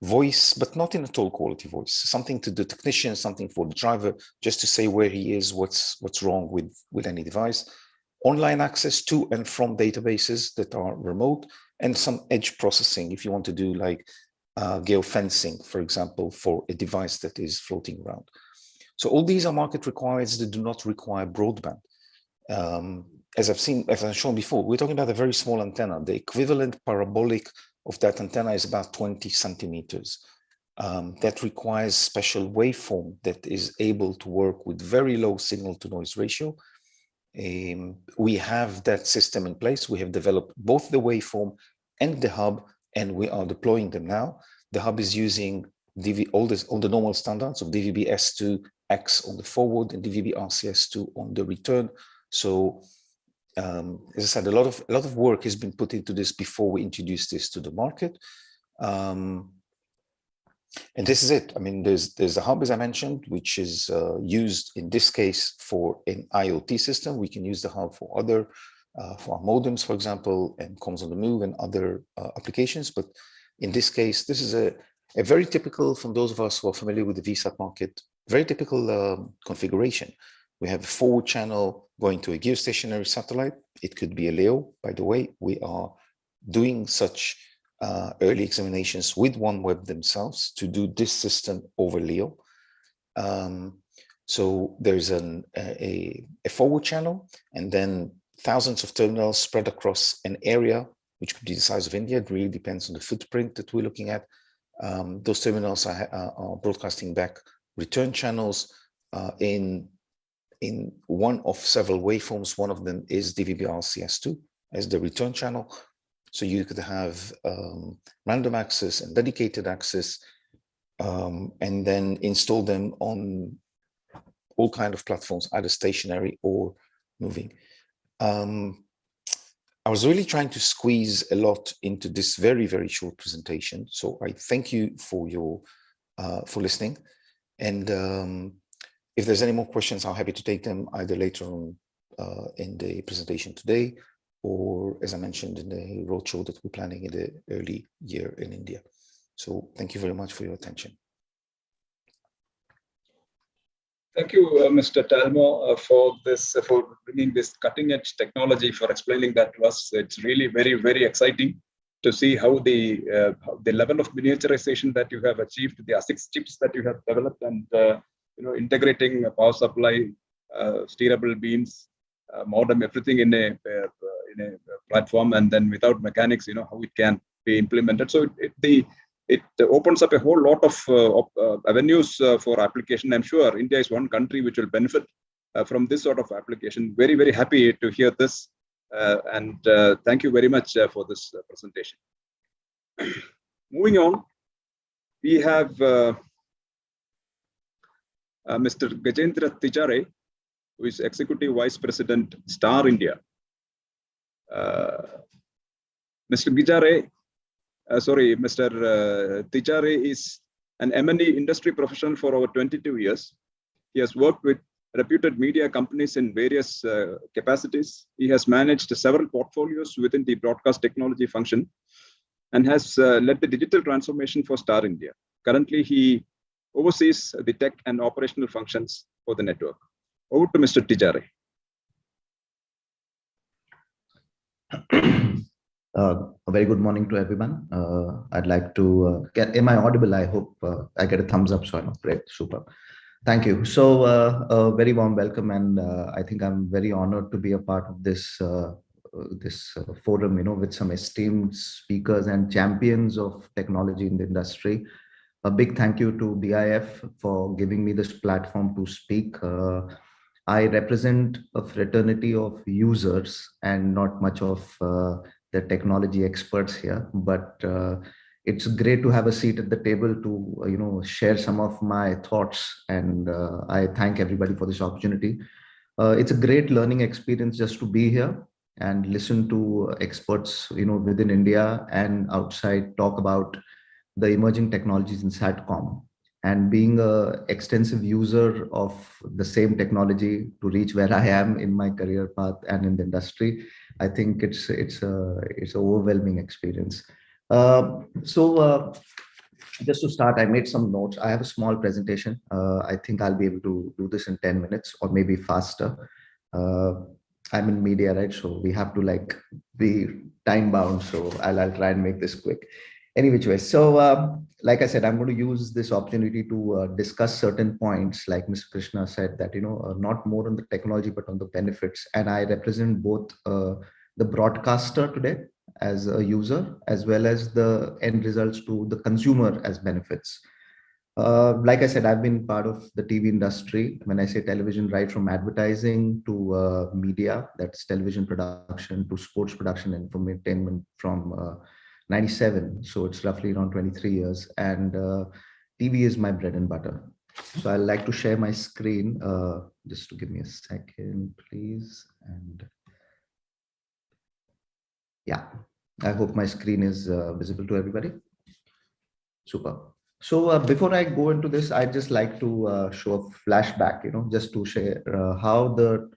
voice, but not in a toll quality voice, something to the technician, something for the driver, just to say where he is, what's wrong with any device, online access to and from databases that are remote, and some edge processing if you want to do like geofencing, for example, for a device that is floating around. So all these are market requirements that do not require broadband. As I've shown before, we're talking about a very small antenna. The equivalent parabolic of that antenna is about 20 centimeters. that requires special waveform that is able to work with very low signal to noise ratio. We have that system in place. We have developed both the waveform and the hub, and we are deploying them now. The hub is using all the normal standards of DVB-S2X on the forward and DVB-RCS2 on the return. So as I said, a lot of work has been put into this before we introduce this to the market. And this is it. I mean, there's a hub, as I mentioned, which is used in this case for an IoT system. We can use the hub for other, for our modems, for example, and comms on the move and other applications. But in this case, this is a very typical, from those of us who are familiar with the Viasat market, very typical configuration. We have a forward channel going to a geostationary satellite. It could be a LEO, by the way. We are doing such early examinations with OneWeb themselves to do this system over LEO. So there's a forward channel, and then thousands of terminals spread across an area, which could be the size of India. It really depends on the footprint that we're looking at. Those terminals are broadcasting back return channels in one of several waveforms. One of them is DVB-RCS2 as the return channel. So you could have random access and dedicated access, and then install them on all kinds of platforms, either stationary or moving. I was really trying to squeeze a lot into this very, very short presentation. So I thank you for your for listening. And if there's any more questions, I'm happy to take them either later on in the presentation today, or as I mentioned in the roadshow that we're planning in the early year in India. So thank you very much for your attention. Thank you, Mr. Talmo, for bringing this cutting-edge technology, for explaining that to us. It's really very, very exciting to see how the level of miniaturization that you have achieved, the ASICs chips that you have developed, and integrating a power supply, steerable beams, modem, everything in a platform, and then without mechanics, how it can be implemented. So it opens up a whole lot of avenues for application. I'm sure India is one country which will benefit from this sort of application. Very, very happy to hear this, and thank you very much for this presentation. Moving on, we have Mr. Gajendra Tijare, who is Executive Vice President, Star India. Mr. Tijare is an M&E industry professional for over 22 years. He has worked with reputed media companies in various capacities. He has managed several portfolios within the broadcast technology function and has led the digital transformation for Star India. Currently, he oversees the tech and operational functions for the network. Over to Mr. Tijare. A very good morning to everyone. I'd like to am I audible? I hope I get a thumbs up, so I'm great. Super. Thank you. So a very warm welcome, and I think I'm very honored to be a part of this forum, with some esteemed speakers and champions of technology in the industry. A big thank you to BIF for giving me this platform to speak. I represent a fraternity of users and not much of the technology experts here, but it's great to have a seat at the table to share some of my thoughts, and I thank everybody for this opportunity. It's a great learning experience just to be here and listen to experts within India and outside talk about the emerging technologies in Satcom. And being an extensive user of the same technology to reach where I am in my career path and in the industry, I think it's an overwhelming experience. So just to start, I made some notes. I have a small presentation. I think I'll be able to do this in 10 minutes or maybe faster. I'm in media, right? So we have to be time bound. So I'll try and make this quick. Any which way. So like I said, I'm going to use this opportunity to discuss certain points, like Mr. Krishna said, that, not more on the technology, but on the benefits. And I represent both the broadcaster today as a user, as well as the end results to the consumer as benefits. Like I said, I've been part of the TV industry. When I say television, right from advertising to media, that's television production, to sports production and entertainment from 97. So it's roughly around 23 years. And TV is my bread and butter. So I'd like to share my screen. Just to give me a second, please. And yeah, I hope my screen is visible to everybody. Super. So before I go into this, I'd just like to show a flashback, just to share how the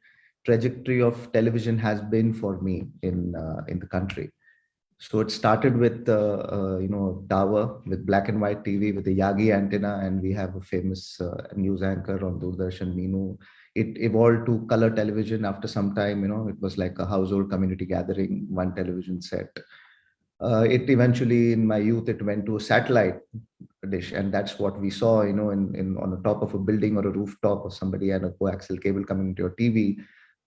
trajectory of television has been for me in the country. So it started with tower with black and white TV with the Yagi antenna, and we have a famous news anchor on Doordarshan, Meenu. It evolved to color television after some time. It was like a household community gathering, one television set. It eventually, in my youth, it went to a satellite dish, and that's what we saw, in on the top of a building or a rooftop of somebody and a coaxial cable coming into your TV.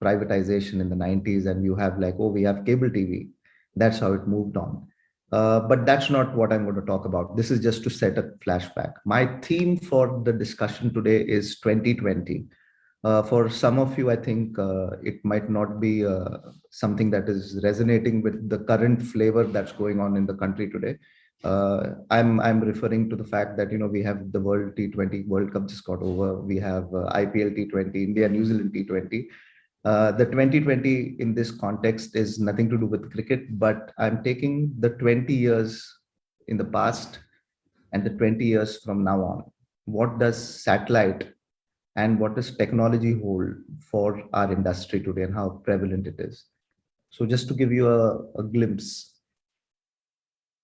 Privatization in the 90s, and you have like, oh, we have cable TV. That's how it moved on. But that's not what I'm going to talk about. This is just to set a flashback. My theme for the discussion today is 2020. For some of you, I think it might not be something that is resonating with the current flavor that's going on in the country today. I'm referring to the fact that we have the World T20 World Cup just got over. We have IPL T20, India New Zealand T20. The 2020 in this context is nothing to do with cricket, but I'm taking the 20 years in the past and the 20 years from now on. What does satellite and what does technology hold for our industry today and how prevalent it is? So just to give you a glimpse,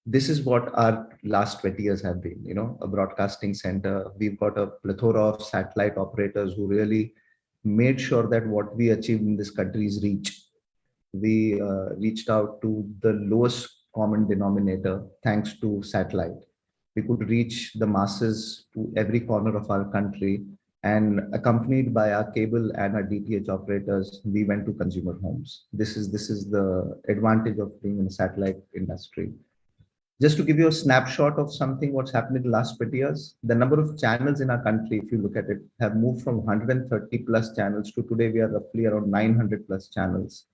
this is what our last 20 years have been, a broadcasting center. We've got a plethora of satellite operators who really made sure that what we achieved in this country is reach. We reached out to the lowest common denominator thanks to satellite. We could reach the masses to every corner of our country, and accompanied by our cable and our DTH operators, we went to consumer homes. This is the advantage of being in the satellite industry. Just to give you a snapshot of something what's happened in the last 20 years, the number of channels in our country, if you look at it, have moved from 130 plus channels to today we are roughly around 900 plus channels.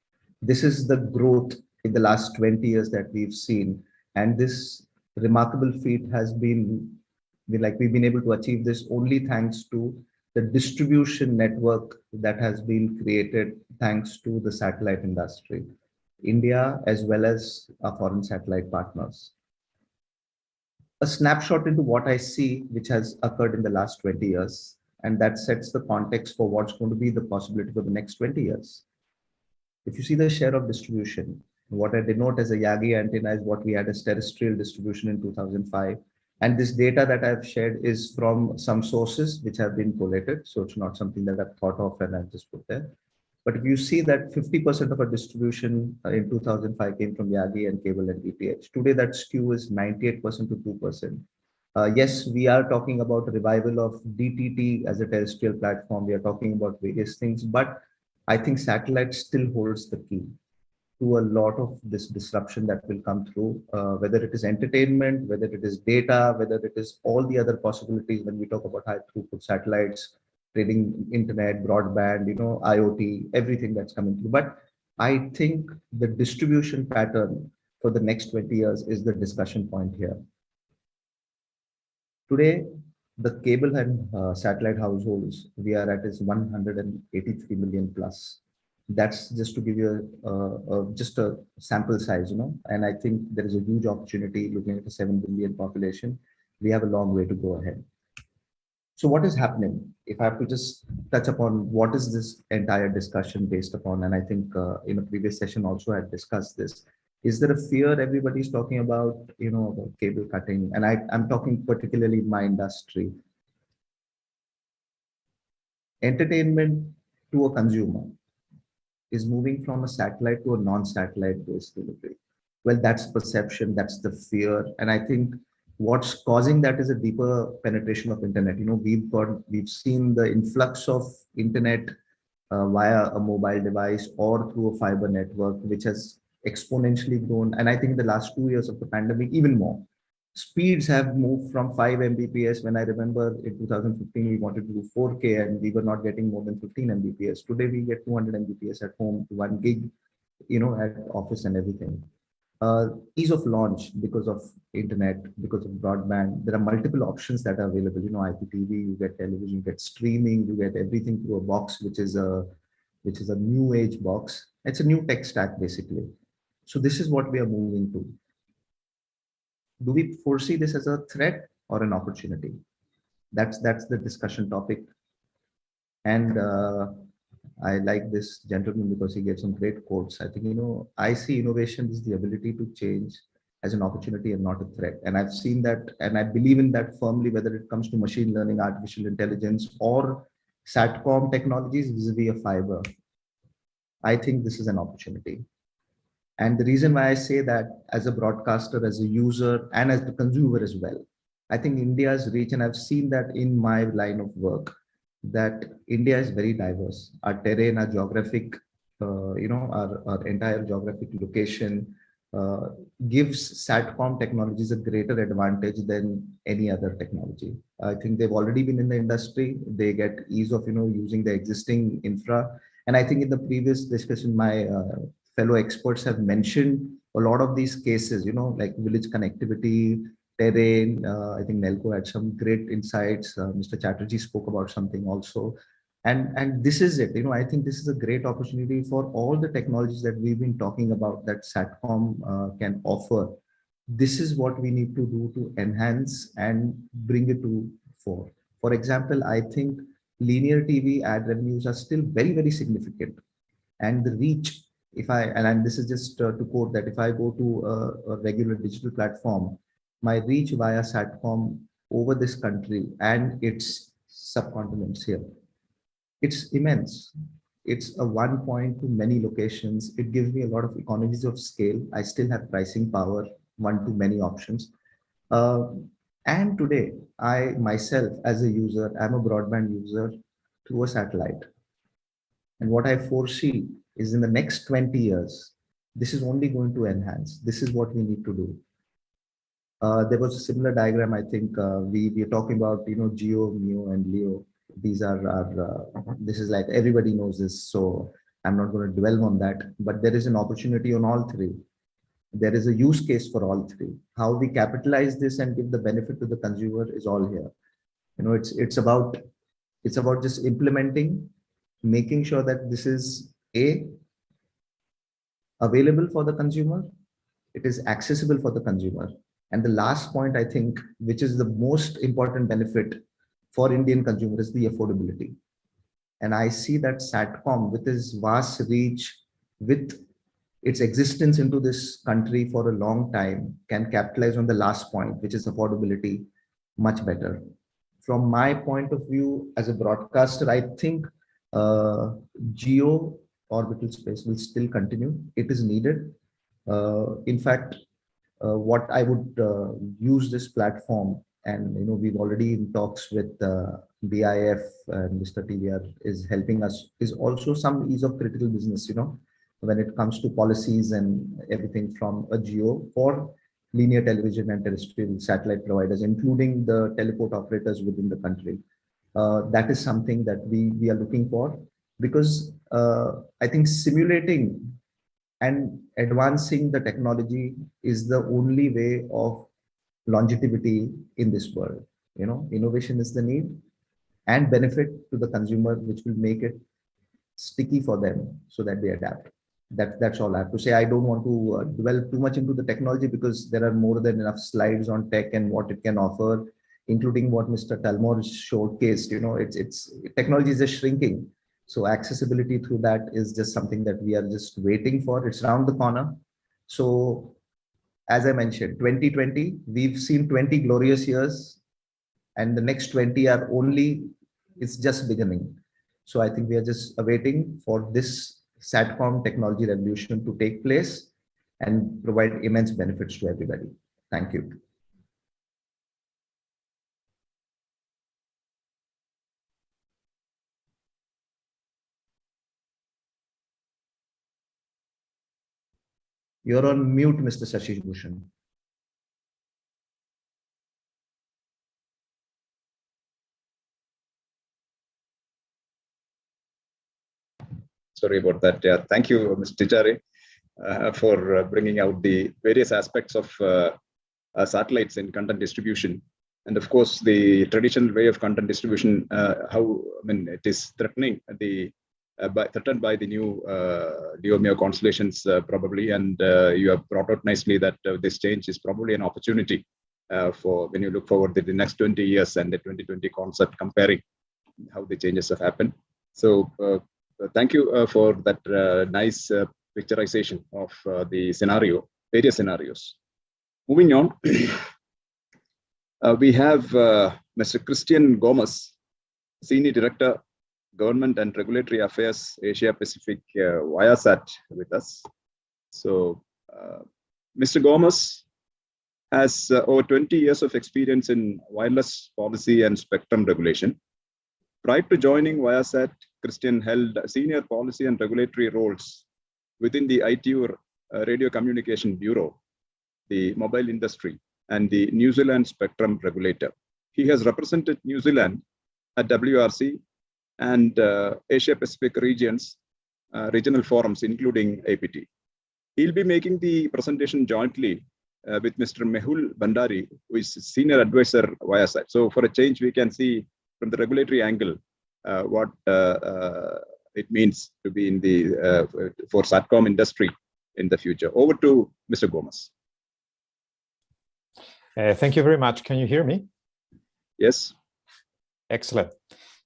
This is the growth in the last 20 years that we've seen. And this remarkable feat has been, we've been able to achieve this only thanks to the distribution network that has been created thanks to the satellite industry, India, as well as our foreign satellite partners. A snapshot into what I see, which has occurred in the last 20 years, and that sets the context for what's going to be the possibility for the next 20 years. If you see the share of distribution, what I denote as a Yagi antenna is what we had as terrestrial distribution in 2005. And this data that I've shared is from some sources which have been collated. So it's not something that I've thought of and I've just put there. But if you see that 50% of our distribution in 2005 came from Yagi and cable and DTH. Today that skew is 98% to 2%. Yes, we are talking about revival of DTT as a terrestrial platform. We are talking about various things, but I think satellite still holds the key to a lot of this disruption that will come through, whether it is entertainment, whether it is data, whether it is all the other possibilities when we talk about high throughput satellites, trading internet, broadband, IoT, everything that's coming through. But I think the distribution pattern for the next 20 years is the discussion point here. Today, the cable and satellite households we are at is 183 million plus. That's just to give you just a sample size, and I think there is a huge opportunity looking at a 7 billion population. We have a long way to go ahead. So what is happening? If I have to just touch upon what is this entire discussion based upon, and I think in a previous session also I had discussed this. Is there a fear everybody's talking about, about cable cutting? And I'm talking particularly in my industry. Entertainment to a consumer is moving from a satellite to a non-satellite based delivery. Well, that's perception, that's the fear. And I think what's causing that is a deeper penetration of internet. We've seen the influx of internet via a mobile device or through a fiber network, which has exponentially grown. And I think in the last 2 years of the pandemic, even more. speeds have moved from 5 Mbps. When I remember in 2015, we wanted to do 4K and we were not getting more than 15 Mbps. Today we get 200 Mbps at home, 1 gig, at office and everything. Ease of launch because of internet, because of broadband. There are multiple options that are available. IPTV, you get television, you get streaming, you get everything through a box, which is a new age box. It's a new tech stack basically. So this is what we are moving to. Do we foresee this as a threat or an opportunity? That's the discussion topic. And I like this gentleman because he gave some great quotes. I think, I see innovation is the ability to change as an opportunity and not a threat. And I've seen that, and I believe in that firmly, whether it comes to machine learning, artificial intelligence, or Satcom technologies vis-a-vis a fiber. I think this is an opportunity. And the reason why I say that as a broadcaster, as a user, and as the consumer as well, I think India's reach, and I've seen that in my line of work, that India is very diverse. Our terrain, our geographic, our entire geographic location gives Satcom technologies a greater advantage than any other technology. I think they've already been in the industry. They get ease of, using the existing infra. And I think in the previous discussion, my fellow experts have mentioned a lot of these cases, like village connectivity, terrain. I think Nelco had some great insights. Mr. Chatterjee spoke about something also. And this is it. I think this is a great opportunity for all the technologies that we've been talking about that Satcom can offer. This is what we need to do to enhance and bring it to fore. For example, I think linear TV ad revenues are still very, very significant. And the reach, and this is just to quote that, if I go to a regular digital platform, my reach via Satcom over this country and its subcontinents here, it's immense. It's a 1 point to many locations. It gives me a lot of economies of scale. I still have pricing power, 1 to many options. And today, I myself as a user, I'm a broadband user through a satellite. And what I foresee is in the next 20 years, this is only going to enhance. This is what we need to do. There was a similar diagram. I think we are talking about, Geo, Meo, and Leo. These are this is like everybody knows this, so I'm not going to dwell on that. But there is an opportunity on all three. There is a use case for all three. How we capitalize this and give the benefit to the consumer is all here. It's about just implementing, making sure that this is available for the consumer, it is accessible for the consumer. And the last point, I think, which is the most important benefit for Indian consumer, is the affordability. And I see that Satcom, with its vast reach, with its existence into this country for a long time, can capitalize on the last point, which is affordability, much better. From my point of view as a broadcaster, I think geo orbital space will still continue. It is needed. In fact, what I would use this platform, and we've already in talks with BIF, and Mr. TVR is helping us, is also some ease of critical business, when it comes to policies and everything from a geo for linear television and terrestrial satellite providers, including the teleport operators within the country. That is something that we are looking for, because I think simulating and advancing the technology is the only way of longevity in this world. Innovation is the need and benefit to the consumer, which will make it sticky for them so that they adapt. That's all I have to say. I don't want to dwell too much into the technology, because there are more than enough slides on tech and what it can offer, including what Mr. Talmor showcased. It's technology is just shrinking. So accessibility through that is just something that we are just waiting for. It's around the corner. So as I mentioned, 2020, we've seen 20 glorious years, and the next 20 are it's just beginning. So I think we are just awaiting for this Satcom technology revolution to take place and provide immense benefits to everybody. Thank you. You're on mute, Mr. Sashish Bhushan. Sorry about that. Yeah, thank you, Mr. Tichari, for bringing out the various aspects of satellites in content distribution. And of course, the traditional way of content distribution, it is threatened by the new LEO constellations probably. And you have brought out nicely that this change is probably an opportunity for when you look forward to the next 20 years and the 2020 concept, comparing how the changes have happened. So thank you for that nice picturization of the various scenarios. Moving on, we have Mr. Christian Gomez, Senior Director, Government and Regulatory Affairs, Asia Pacific, Viasat, with us. So, Mr. Gomez has over 20 years of experience in wireless policy and spectrum regulation. Prior to joining Viasat, Christian held senior policy and regulatory roles within the ITU Radio Communication Bureau, the mobile industry, and the New Zealand spectrum regulator. He has represented New Zealand at WRC and Asia Pacific regions, regional forums, including APT. He'll be making the presentation jointly with Mr. Mehul Bhandari, who is Senior Advisor Viasat. So for a change, we can see from the regulatory angle what it means to be in the for Satcom industry in the future. Over to Mr. Gomez. Thank you very much. Can you hear me? Yes. Excellent.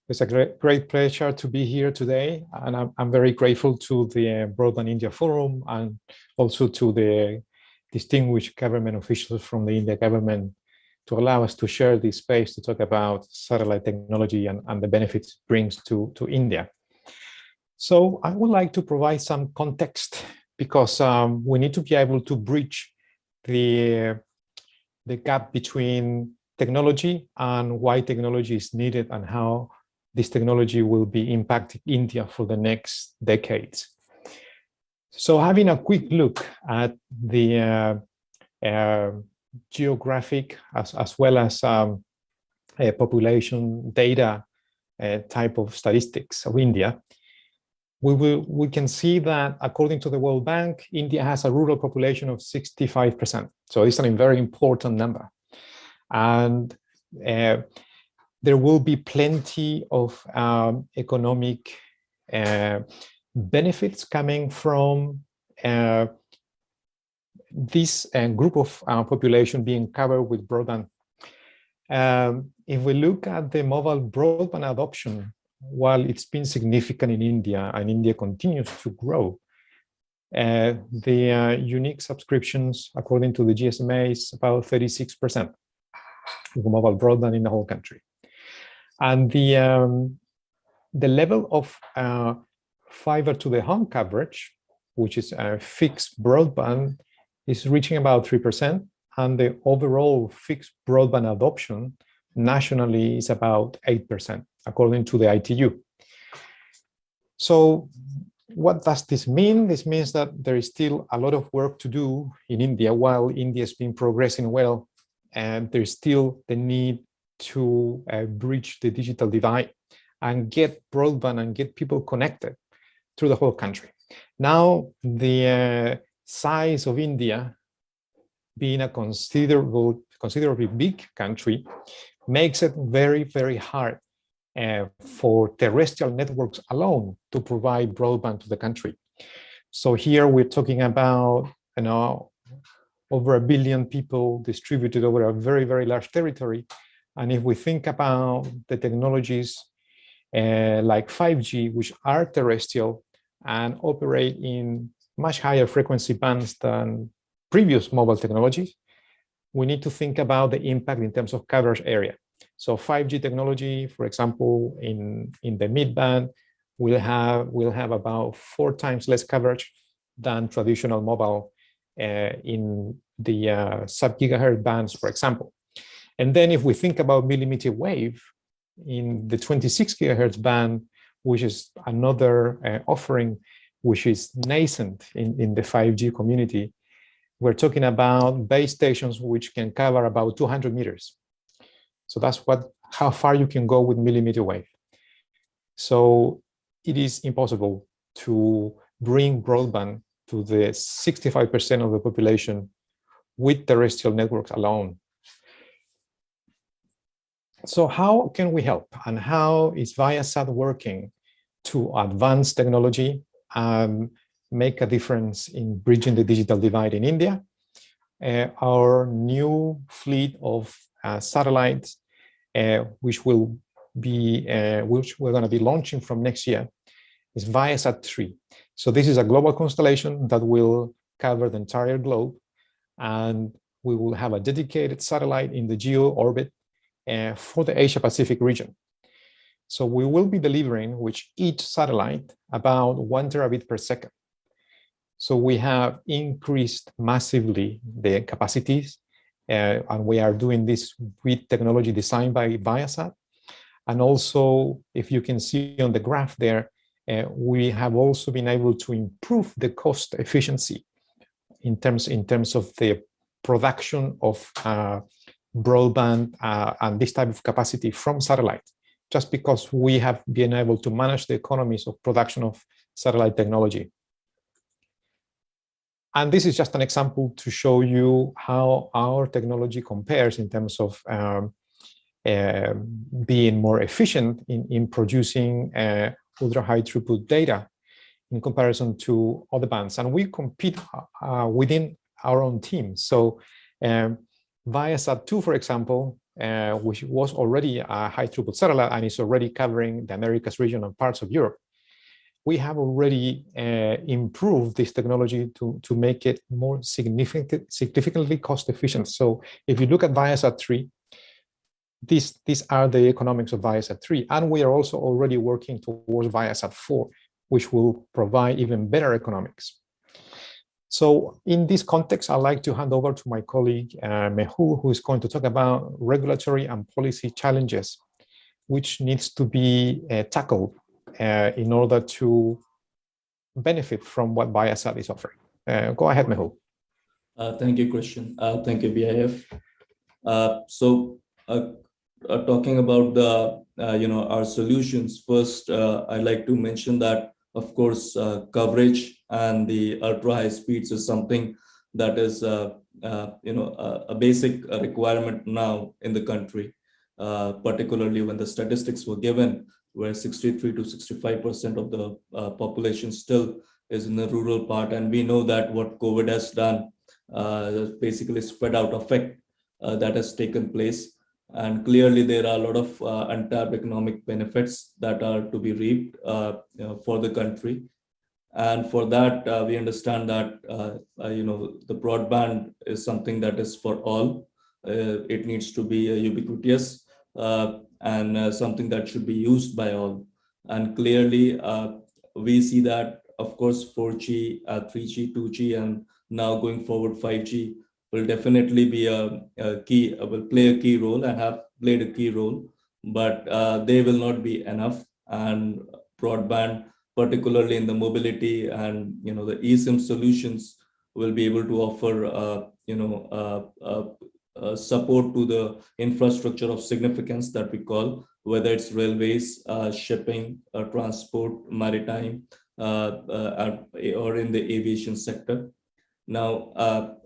It's a great pleasure to be here today, and I'm very grateful to the Broadband India Forum and also to the distinguished government officials from the India government to allow us to share this space to talk about satellite technology and the benefits it brings to India. So I would like to provide some context because we need to be able to bridge the gap between technology and why technology is needed and how this technology will be impacting India for the next decades. So having a quick look at the geographic as well as population data type of statistics of India, we can see that according to the World Bank, India has a rural population of 65%. So it's a very important number. And there will be plenty of economic benefits coming from this group of population being covered with broadband. If we look at the mobile broadband adoption, while it's been significant in India and India continues to grow, the unique subscriptions, according to the GSMA, is about 36% of mobile broadband in the whole country. And the level of fiber to the home coverage, which is fixed broadband, is reaching about 3%, and the overall fixed broadband adoption nationally is about 8%, according to the ITU. So what does this mean? This means that there is still a lot of work to do in India. While India has been progressing well, and there's still the need to bridge the digital divide and get broadband and get people connected through the whole country. Now, the size of India, being a considerably big country, makes it very, very hard for terrestrial networks alone to provide broadband to the country. So here we're talking about, over 1 billion people distributed over a very, very large territory. And if we think about the technologies like 5G, which are terrestrial and operate in much higher frequency bands than previous mobile technologies, we need to think about the impact in terms of coverage area. So 5G technology, for example, in the mid-band, will have about 4 times less coverage than traditional mobile in the sub-gigahertz bands, for example. And then if we think about millimeter wave in the 26 gigahertz band, which is another offering which is nascent in the 5G community, we're talking about base stations which can cover about 200 meters. So that's how far you can go with millimeter wave. So it is impossible to bring broadband to the 65% of the population with terrestrial networks alone. So how can we help, and how is Viasat working to advance technology and make a difference in bridging the digital divide in India? Our new fleet of satellites, which we're going to be launching from next year, is Viasat 3. So this is a global constellation that will cover the entire globe, and we will have a dedicated satellite in the geo orbit for the Asia-Pacific region. So we will be delivering with each satellite about 1 terabit per second. So we have increased massively the capacities, and we are doing this with technology designed by Viasat. And also, if you can see on the graph there, we have also been able to improve the cost efficiency in terms of the production of broadband and this type of capacity from satellite, just because we have been able to manage the economies of production of satellite technology. And this is just an example to show you how our technology compares in terms of being more efficient in producing ultra high throughput data in comparison to other bands. And we compete within our own team. So Viasat 2, for example, which was already a high throughput satellite and is already covering the Americas region and parts of Europe, we have already improved this technology to make it more significantly cost efficient. So if you look at Viasat 3, these are the economics of Viasat 3, and we are also already working towards Viasat 4, which will provide even better economics. So in this context, I'd like to hand over to my colleague, Mehul, who is going to talk about regulatory and policy challenges, which needs to be tackled in order to benefit from what Viasat is offering. Go ahead, Mehul. Thank you, Christian. Thank you, BIF. Talking about the our solutions, first I'd like to mention that, of course, coverage and the ultra high speeds is something that is a basic requirement now in the country, particularly when the statistics were given, where 63 to 65% of the population still is in the rural part. And we know that what COVID has done, basically spread out effect that has taken place. And clearly there are a lot of untapped economic benefits that are to be reaped for the country. And for that, we understand that the broadband is something that is for all. It needs to be ubiquitous and something that should be used by all. And clearly, we see that, of course, 4G, 3G, 2G, and now going forward 5G will definitely be will play a key role and have played a key role, but they will not be enough. And broadband, particularly in the mobility and the eSIM solutions, will be able to offer support to the infrastructure of significance that we call, whether it's railways, shipping, transport, maritime, or in the aviation sector. Now,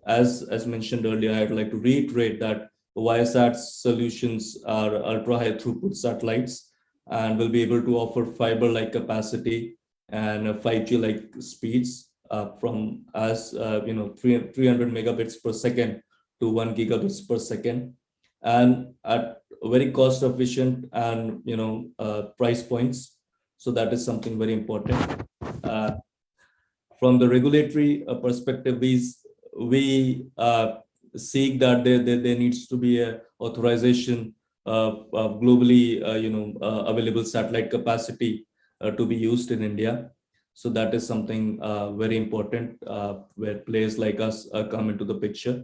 as mentioned earlier, I'd like to reiterate that Viasat's solutions are ultra high throughput satellites and will be able to offer fiber-like capacity and 5G-like speeds from 300 megabits per second to 1 gigabits per second, and at very cost efficient and price points. So that is something very important. From the regulatory perspective, we seek that there needs to be a authorization of globally available satellite capacity to be used in India. So that is something very important where players like us come into the picture.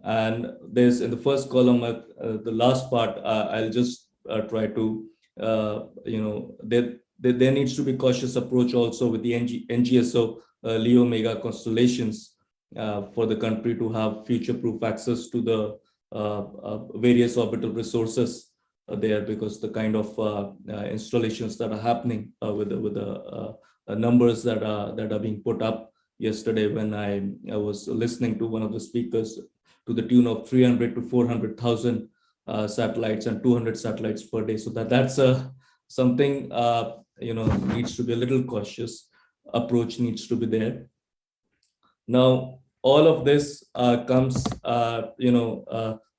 And there's in the first column, the last part, I'll just try to, there needs to be cautious approach also with the NGSO LEO mega constellations for the country to have future-proof access to the various orbital resources there, because the kind of installations that are happening with the numbers that are being put up yesterday when I was listening to one of the speakers to the tune of 300 to 400,000 satellites and 200 satellites per day. So that's something needs to be a little cautious. Approach needs to be there. Now, all of this comes,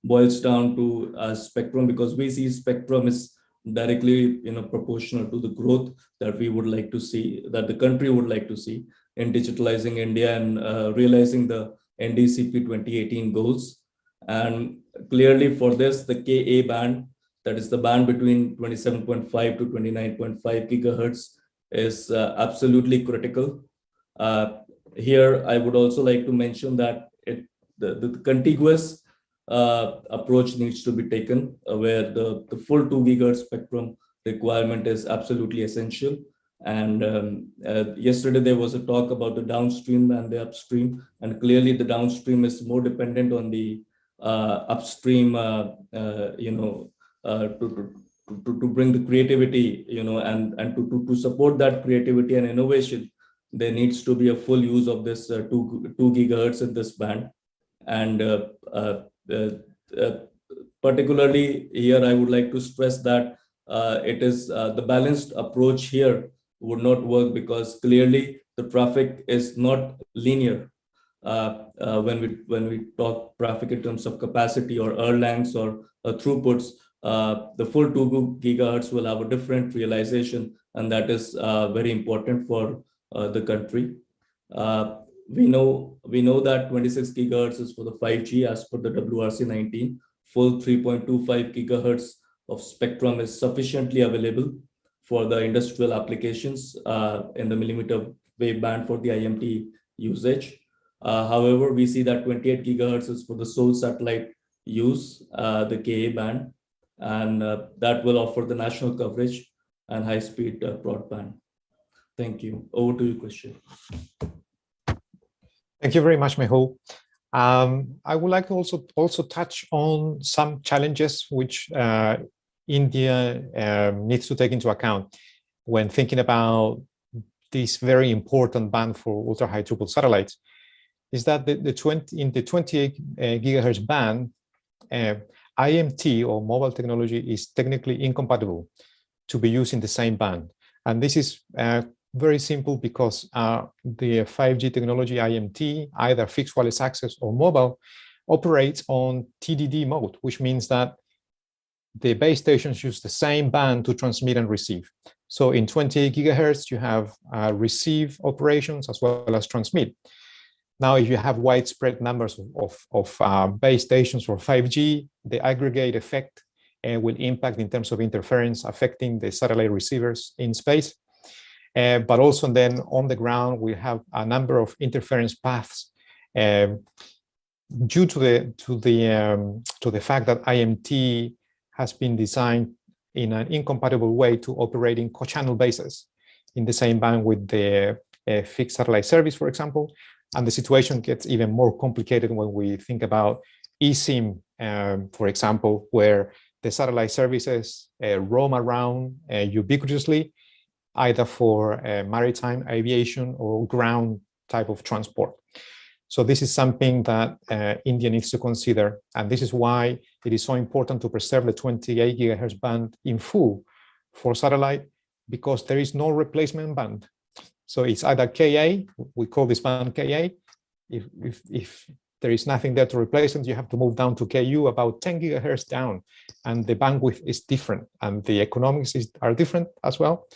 boils down to spectrum, because we see spectrum is directly, proportional to the growth that we would like to see, that the country would like to see in digitalizing India and realizing the NDCP 2018 goals. And clearly for this, the Ka band, that is the band between 27.5 to 29.5 gigahertz, is absolutely critical. Here, I would also like to mention that the contiguous approach needs to be taken, where the full 2 gigahertz spectrum requirement is absolutely essential. And yesterday there was a talk about the downstream and the upstream, and clearly the downstream is more dependent on the upstream, to bring the creativity, and to support that creativity and innovation. There needs to be a full use of this 2 gigahertz in this band. And particularly here, I would like to stress that it is the balanced approach here would not work, because clearly the traffic is not linear. When we talk traffic in terms of capacity or erlangs or throughputs, the full 2 gigahertz will have a different realization, and that is very important for the country. We know that 26 gigahertz is for the 5G as per the WRC 19. Full 3.25 gigahertz of spectrum is sufficiently available for the industrial applications in the millimeter wave band for the IMT usage. However, we see that 28 gigahertz is for the sole satellite use, the Ka band, and that will offer the national coverage and high-speed broadband. Thank you. Over to you, Christian. Thank you very much, Mehul. I would like to also touch on some challenges which India needs to take into account when thinking about this very important band for ultra-high throughput satellites. Is that in the 28 gigahertz band, IMT or mobile technology is technically incompatible to be used in the same band. And this is very simple because the 5G technology IMT, either fixed wireless access or mobile, operates on TDD mode, which means that the base stations use the same band to transmit and receive. So in 28 gigahertz, you have receive operations as well as transmit. Now, if you have widespread numbers of base stations for 5G, the aggregate effect will impact in terms of interference, affecting the satellite receivers in space. But also then on the ground, we have a number of interference paths due to the fact that IMT has been designed in an incompatible way to operate in co-channel bases in the same band with the fixed satellite service, for example. And the situation gets even more complicated when we think about eSIM, for example, where the satellite services roam around ubiquitously, either for maritime aviation or ground type of transport. So this is something that India needs to consider. And this is why it is so important to preserve the 28 gigahertz band in full for satellite, because there is no replacement band. So it's either Ka, we call this band Ka. If there is nothing there to replace it, you have to move down to Ku, about 10 gigahertz down. And the bandwidth is different, and the economics are different as well.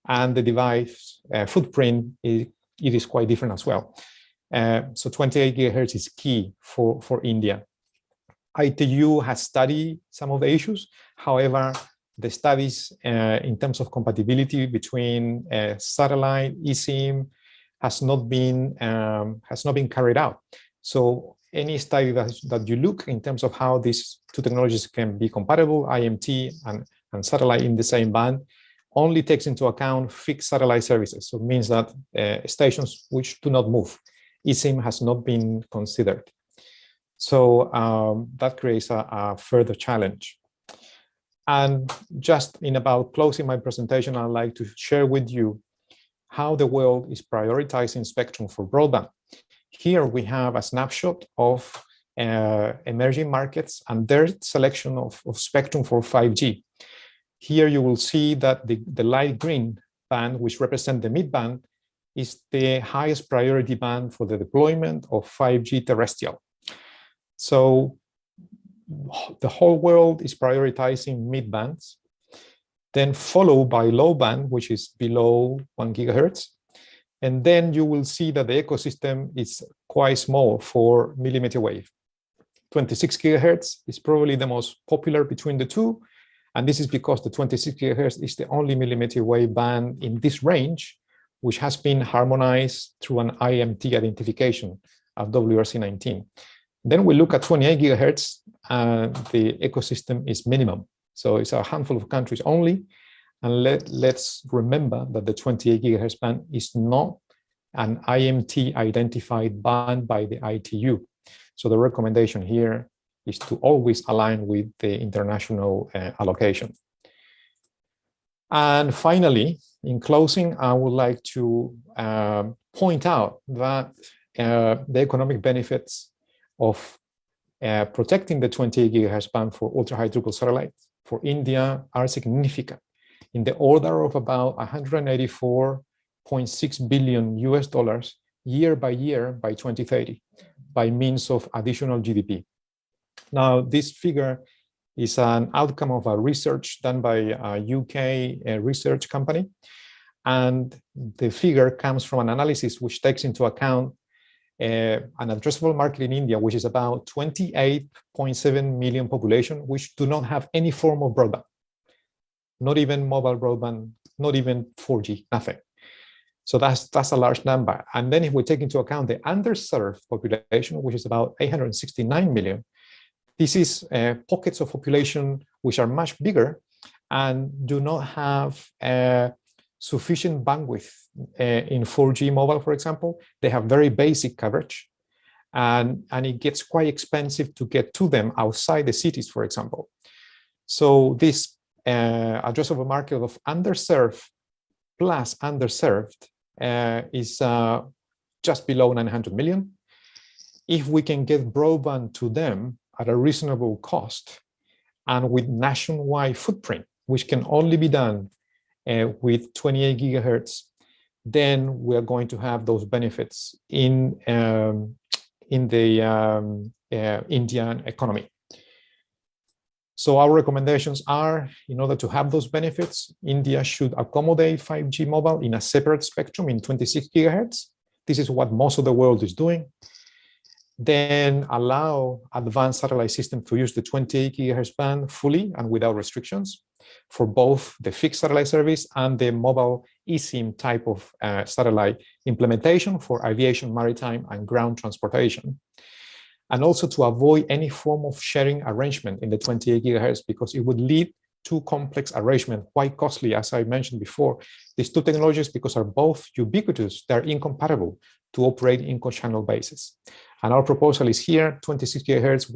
And the device footprint, it is quite different as well. So 28 gigahertz is key for India. ITU has studied some of the issues. However, the studies in terms of compatibility between satellite eSIM has not been carried out. So any study that you look in terms of how these two technologies can be compatible, IMT and satellite in the same band, only takes into account fixed satellite services. So it means that stations which do not move, eSIM has not been considered. So that creates a further challenge. And just in about closing my presentation, I'd like to share with you how the world is prioritizing spectrum for broadband. Here we have a snapshot of emerging markets and their selection of spectrum for 5G. Here you will see that the light green band, which represents the mid band, is the highest priority band for the deployment of 5G terrestrial. So the whole world is prioritizing mid bands, then followed by low band, which is below 1 gigahertz. And then you will see that the ecosystem is quite small for millimeter wave. 26 gigahertz is probably the most popular between the two. And this is because the 26 gigahertz is the only millimeter wave band in this range, which has been harmonized through an IMT identification of WRC19. Then we look at 28 gigahertz, and the ecosystem is minimum. So it's a handful of countries only. And let's remember that the 28 gigahertz band is not an IMT identified band by the ITU. So the recommendation here is to always align with the international allocation. And finally, in closing, I would like to point out that the economic benefits of protecting the 28 gigahertz band for ultra-high throughput satellites for India are significant, in the order of about $184.6 billion year by year by 2030, by means of additional GDP. Now, this figure is an outcome of a research done by a UK research company. And the figure comes from an analysis which takes into account an addressable market in India, which is about 28.7 million population, which do not have any form of broadband, not even mobile broadband, not even 4G, nothing. So that's a large number. And then if we take into account the underserved population, which is about 869 million, this is pockets of population which are much bigger and do not have sufficient bandwidth in 4G mobile, for example. They have very basic coverage, and it gets quite expensive to get to them outside the cities, for example. So this addressable market of underserved plus underserved is just below 900 million. If we can get broadband to them at a reasonable cost and with nationwide footprint, which can only be done with 28 gigahertz, then we are going to have those benefits in the Indian economy. So our recommendations are, in order to have those benefits, India should accommodate 5G mobile in a separate spectrum in 26 gigahertz. This is what most of the world is doing. Then allow advanced satellite systems to use the 28 gigahertz band fully and without restrictions for both the fixed satellite service and the mobile eSIM type of satellite implementation for aviation, maritime, and ground transportation. And also to avoid any form of sharing arrangement in the 28 gigahertz, because it would lead to complex arrangement, quite costly, as I mentioned before. These two technologies, because are both ubiquitous, they're incompatible to operate in co-channel basis. And our proposal is here, 26 gigahertz,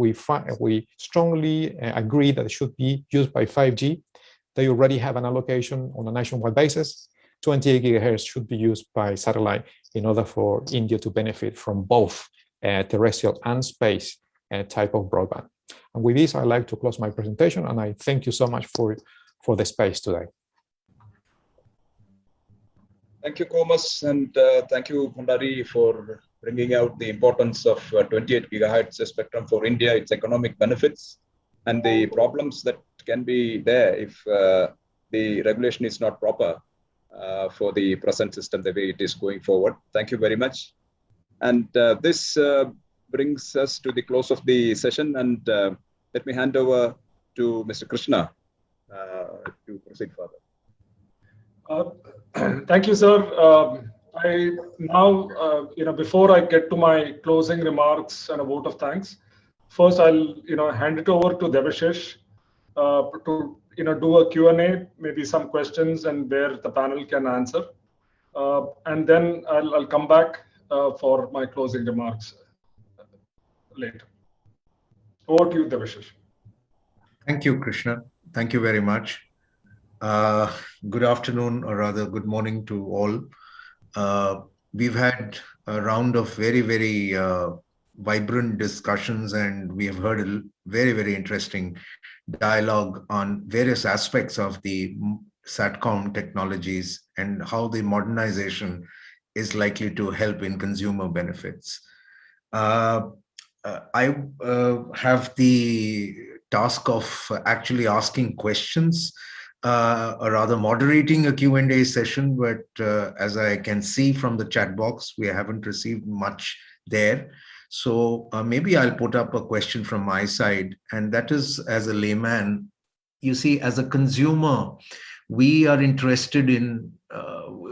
we strongly agree that it should be used by 5G. They already have an allocation on a nationwide basis. 28 gigahertz should be used by satellite in order for India to benefit from both terrestrial and space type of broadband. And with this, I'd like to close my presentation, and I thank you so much for the space today. Thank you, Komas, and thank you, Bhandari, for bringing out the importance of 28 gigahertz spectrum for India, its economic benefits, and the problems that can be there if the regulation is not proper for the present system the way it is going forward. Thank you very much. And this brings us to the close of the session, and let me hand over to Mr. Krishna to proceed further. Thank you, sir. I now, before I get to my closing remarks and a vote of thanks, first I'll, hand it over to Debashish to, do a Q&A, maybe some questions and where the panel can answer. And then I'll come back for my closing remarks later. Over to you, Debashish. Thank you, Krishna. Thank you very much. Good afternoon, or rather good morning to all. We've had a round of very, very vibrant discussions, and we have heard a very, very interesting dialogue on various aspects of the Satcom technologies and how the modernization is likely to help in consumer benefits. I have the task of actually asking questions, or rather moderating a Q&A session, but as I can see from the chat box, we haven't received much there. So maybe I'll put up a question from my side, and that is, as a layman, you see, as a consumer, we are interested in,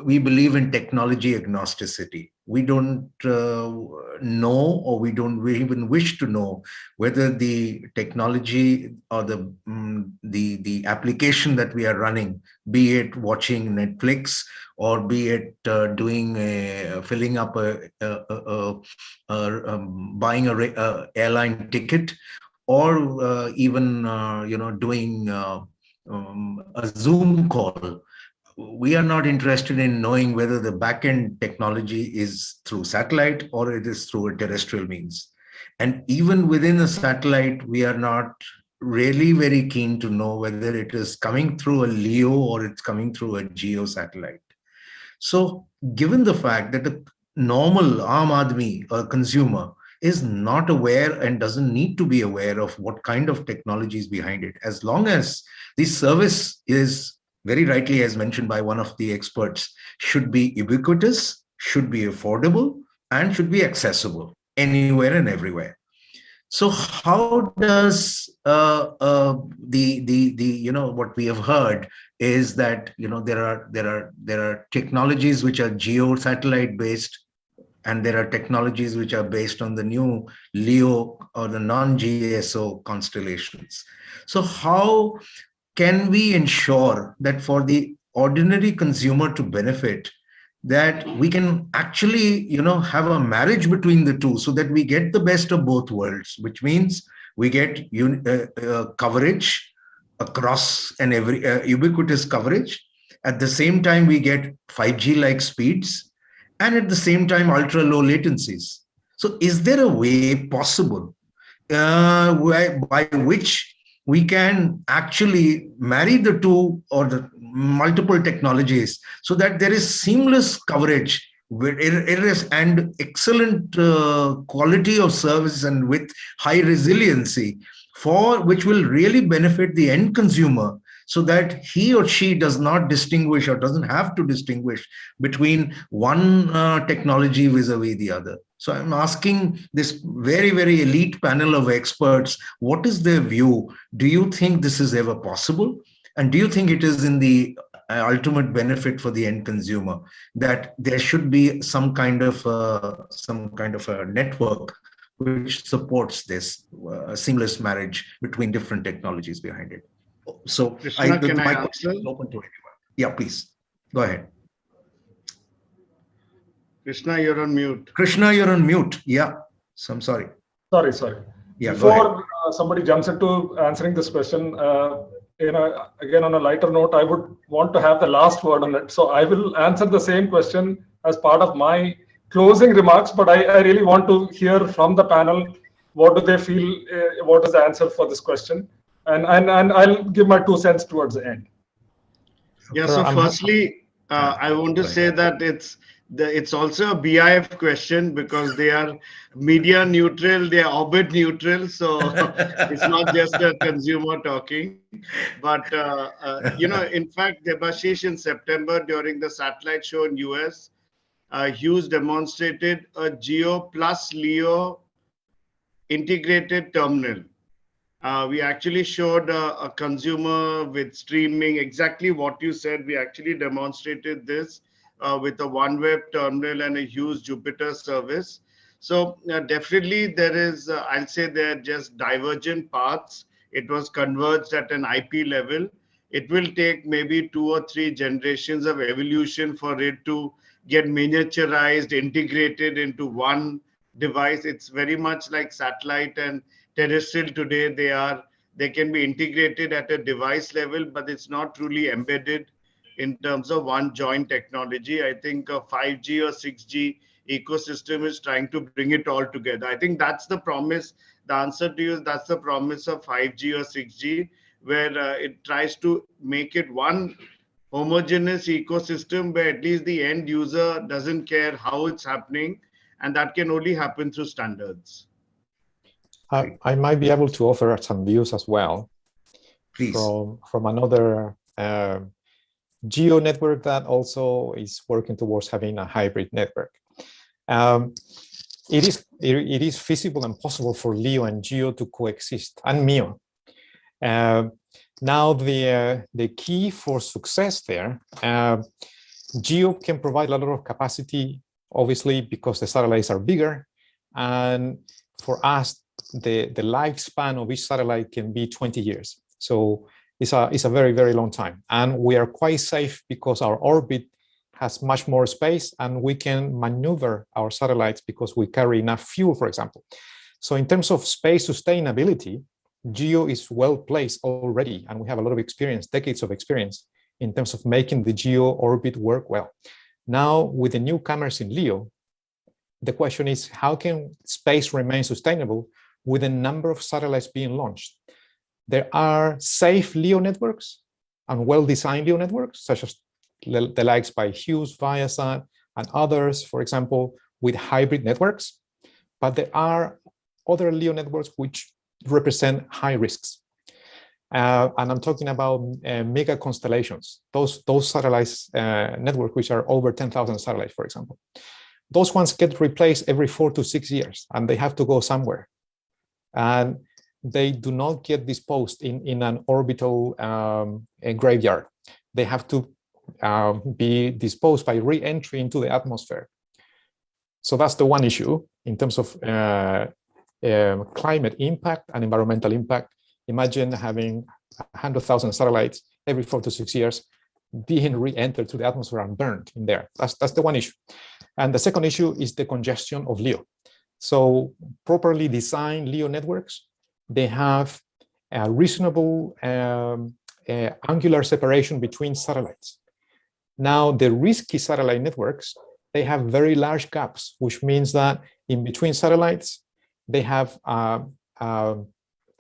we believe in technology agnosticity. We don't know, or we don't even wish to know whether the technology or the application that we are running, be it watching Netflix or be it doing filling up buying a airline ticket, or even doing a Zoom call. We are not interested in knowing whether the backend technology is through satellite or it is through a terrestrial means. And even within a satellite, we are not really very keen to know whether it is coming through a LEO or it's coming through a GEO satellite. So given the fact that the normal Aam Aadmi, a consumer, is not aware and doesn't need to be aware of what kind of technology is behind it, as long as the service is, very rightly as mentioned by one of the experts, should be ubiquitous, should be affordable, and should be accessible anywhere and everywhere. So how does what we have heard is that there are technologies which are geo satellite based, and there are technologies which are based on the new LEO or the non-GSO constellations. So how can we ensure that for the ordinary consumer to benefit, that we can actually have a marriage between the two, so that we get the best of both worlds, which means we get coverage across and every ubiquitous coverage. At the same time, we get 5G like speeds, and at the same time, ultra low latencies. So is there a way possible by which we can actually marry the two or the multiple technologies so that there is seamless coverage and excellent quality of service and with high resiliency, for which will really benefit the end consumer, so that he or she does not distinguish or doesn't have to distinguish between one technology vis-a-vis the other. So I'm asking this very, very elite panel of experts, what is their view? Do you think this is ever possible? And do you think it is in the ultimate benefit for the end consumer that there should be some kind of a network which supports this seamless marriage between different technologies behind it? So Krishna, can I answer? Open to everyone. Yeah, please go ahead. Krishna, you're on mute. Krishna, you're on mute. Yeah, so I'm sorry. Sorry. Yeah, before somebody jumps into answering this question, again on a lighter note, I would want to have the last word on it. So I will answer the same question as part of my closing remarks, but I really want to hear from the panel, what do they feel, what is the answer for this question? And I'll give my 2 cents towards the end. Yeah, so firstly, I want to say that it's also a BIF question, because they are media neutral, they are orbit neutral, so it's not just a consumer talking. But in fact, Debashish, in September during the satellite show in US, Hughes demonstrated a GEO plus LEO integrated terminal. We actually showed a consumer with streaming, exactly what you said. We actually demonstrated this with a OneWeb terminal and a Hughes Jupiter service. So definitely there is, I'll say they're just divergent paths. It was converged at an IP level. It will take maybe 2 or 3 generations of evolution for it to get miniaturized, integrated into one device. It's very much like satellite and terrestrial today. They can be integrated at a device level, but it's not truly embedded in terms of one joint technology. I think a 5G or 6G ecosystem is trying to bring it all together. I think that's the promise. The answer to you is that's the promise of 5G or 6G, where it tries to make it one homogeneous ecosystem where at least the end user doesn't care how it's happening, and that can only happen through standards. I might be able to offer some views as well. Please. From another geo network that also is working towards having a hybrid network. It is feasible and possible for LEO and GEO to coexist, and MEO. Now the key for success there, GEO can provide a lot of capacity, obviously, because the satellites are bigger, and for us, the lifespan of each satellite can be 20 years. So it's a very, very long time. And we are quite safe because our orbit has much more space and we can maneuver our satellites because we carry enough fuel, for example. So in terms of space sustainability, GEO is well placed already, and we have a lot of experience, decades of experience, in terms of making the GEO orbit work well. Now, with the newcomers in LEO, the question is, how can space remain sustainable with a number of satellites being launched? There are safe LEO networks and well-designed LEO networks, such as the likes by Hughes, Viasat, and others, for example, with hybrid networks. But there are other LEO networks which represent high risks. And I'm talking about mega constellations, those satellites network which are over 10,000 satellites, for example. Those ones get replaced every 4 to 6 years, and they have to go somewhere. And they do not get disposed in an orbital graveyard. They have to be disposed by re-entry into the atmosphere. So that's the one issue in terms of climate impact and environmental impact. Imagine having 100,000 satellites every 4 to 6 years being re-entered to the atmosphere and burned in there. That's the one issue. And the second issue is the congestion of LEO. So properly designed LEO networks, they have a reasonable angular separation between satellites. Now, the risky satellite networks, they have very large gaps, which means that in between satellites, they have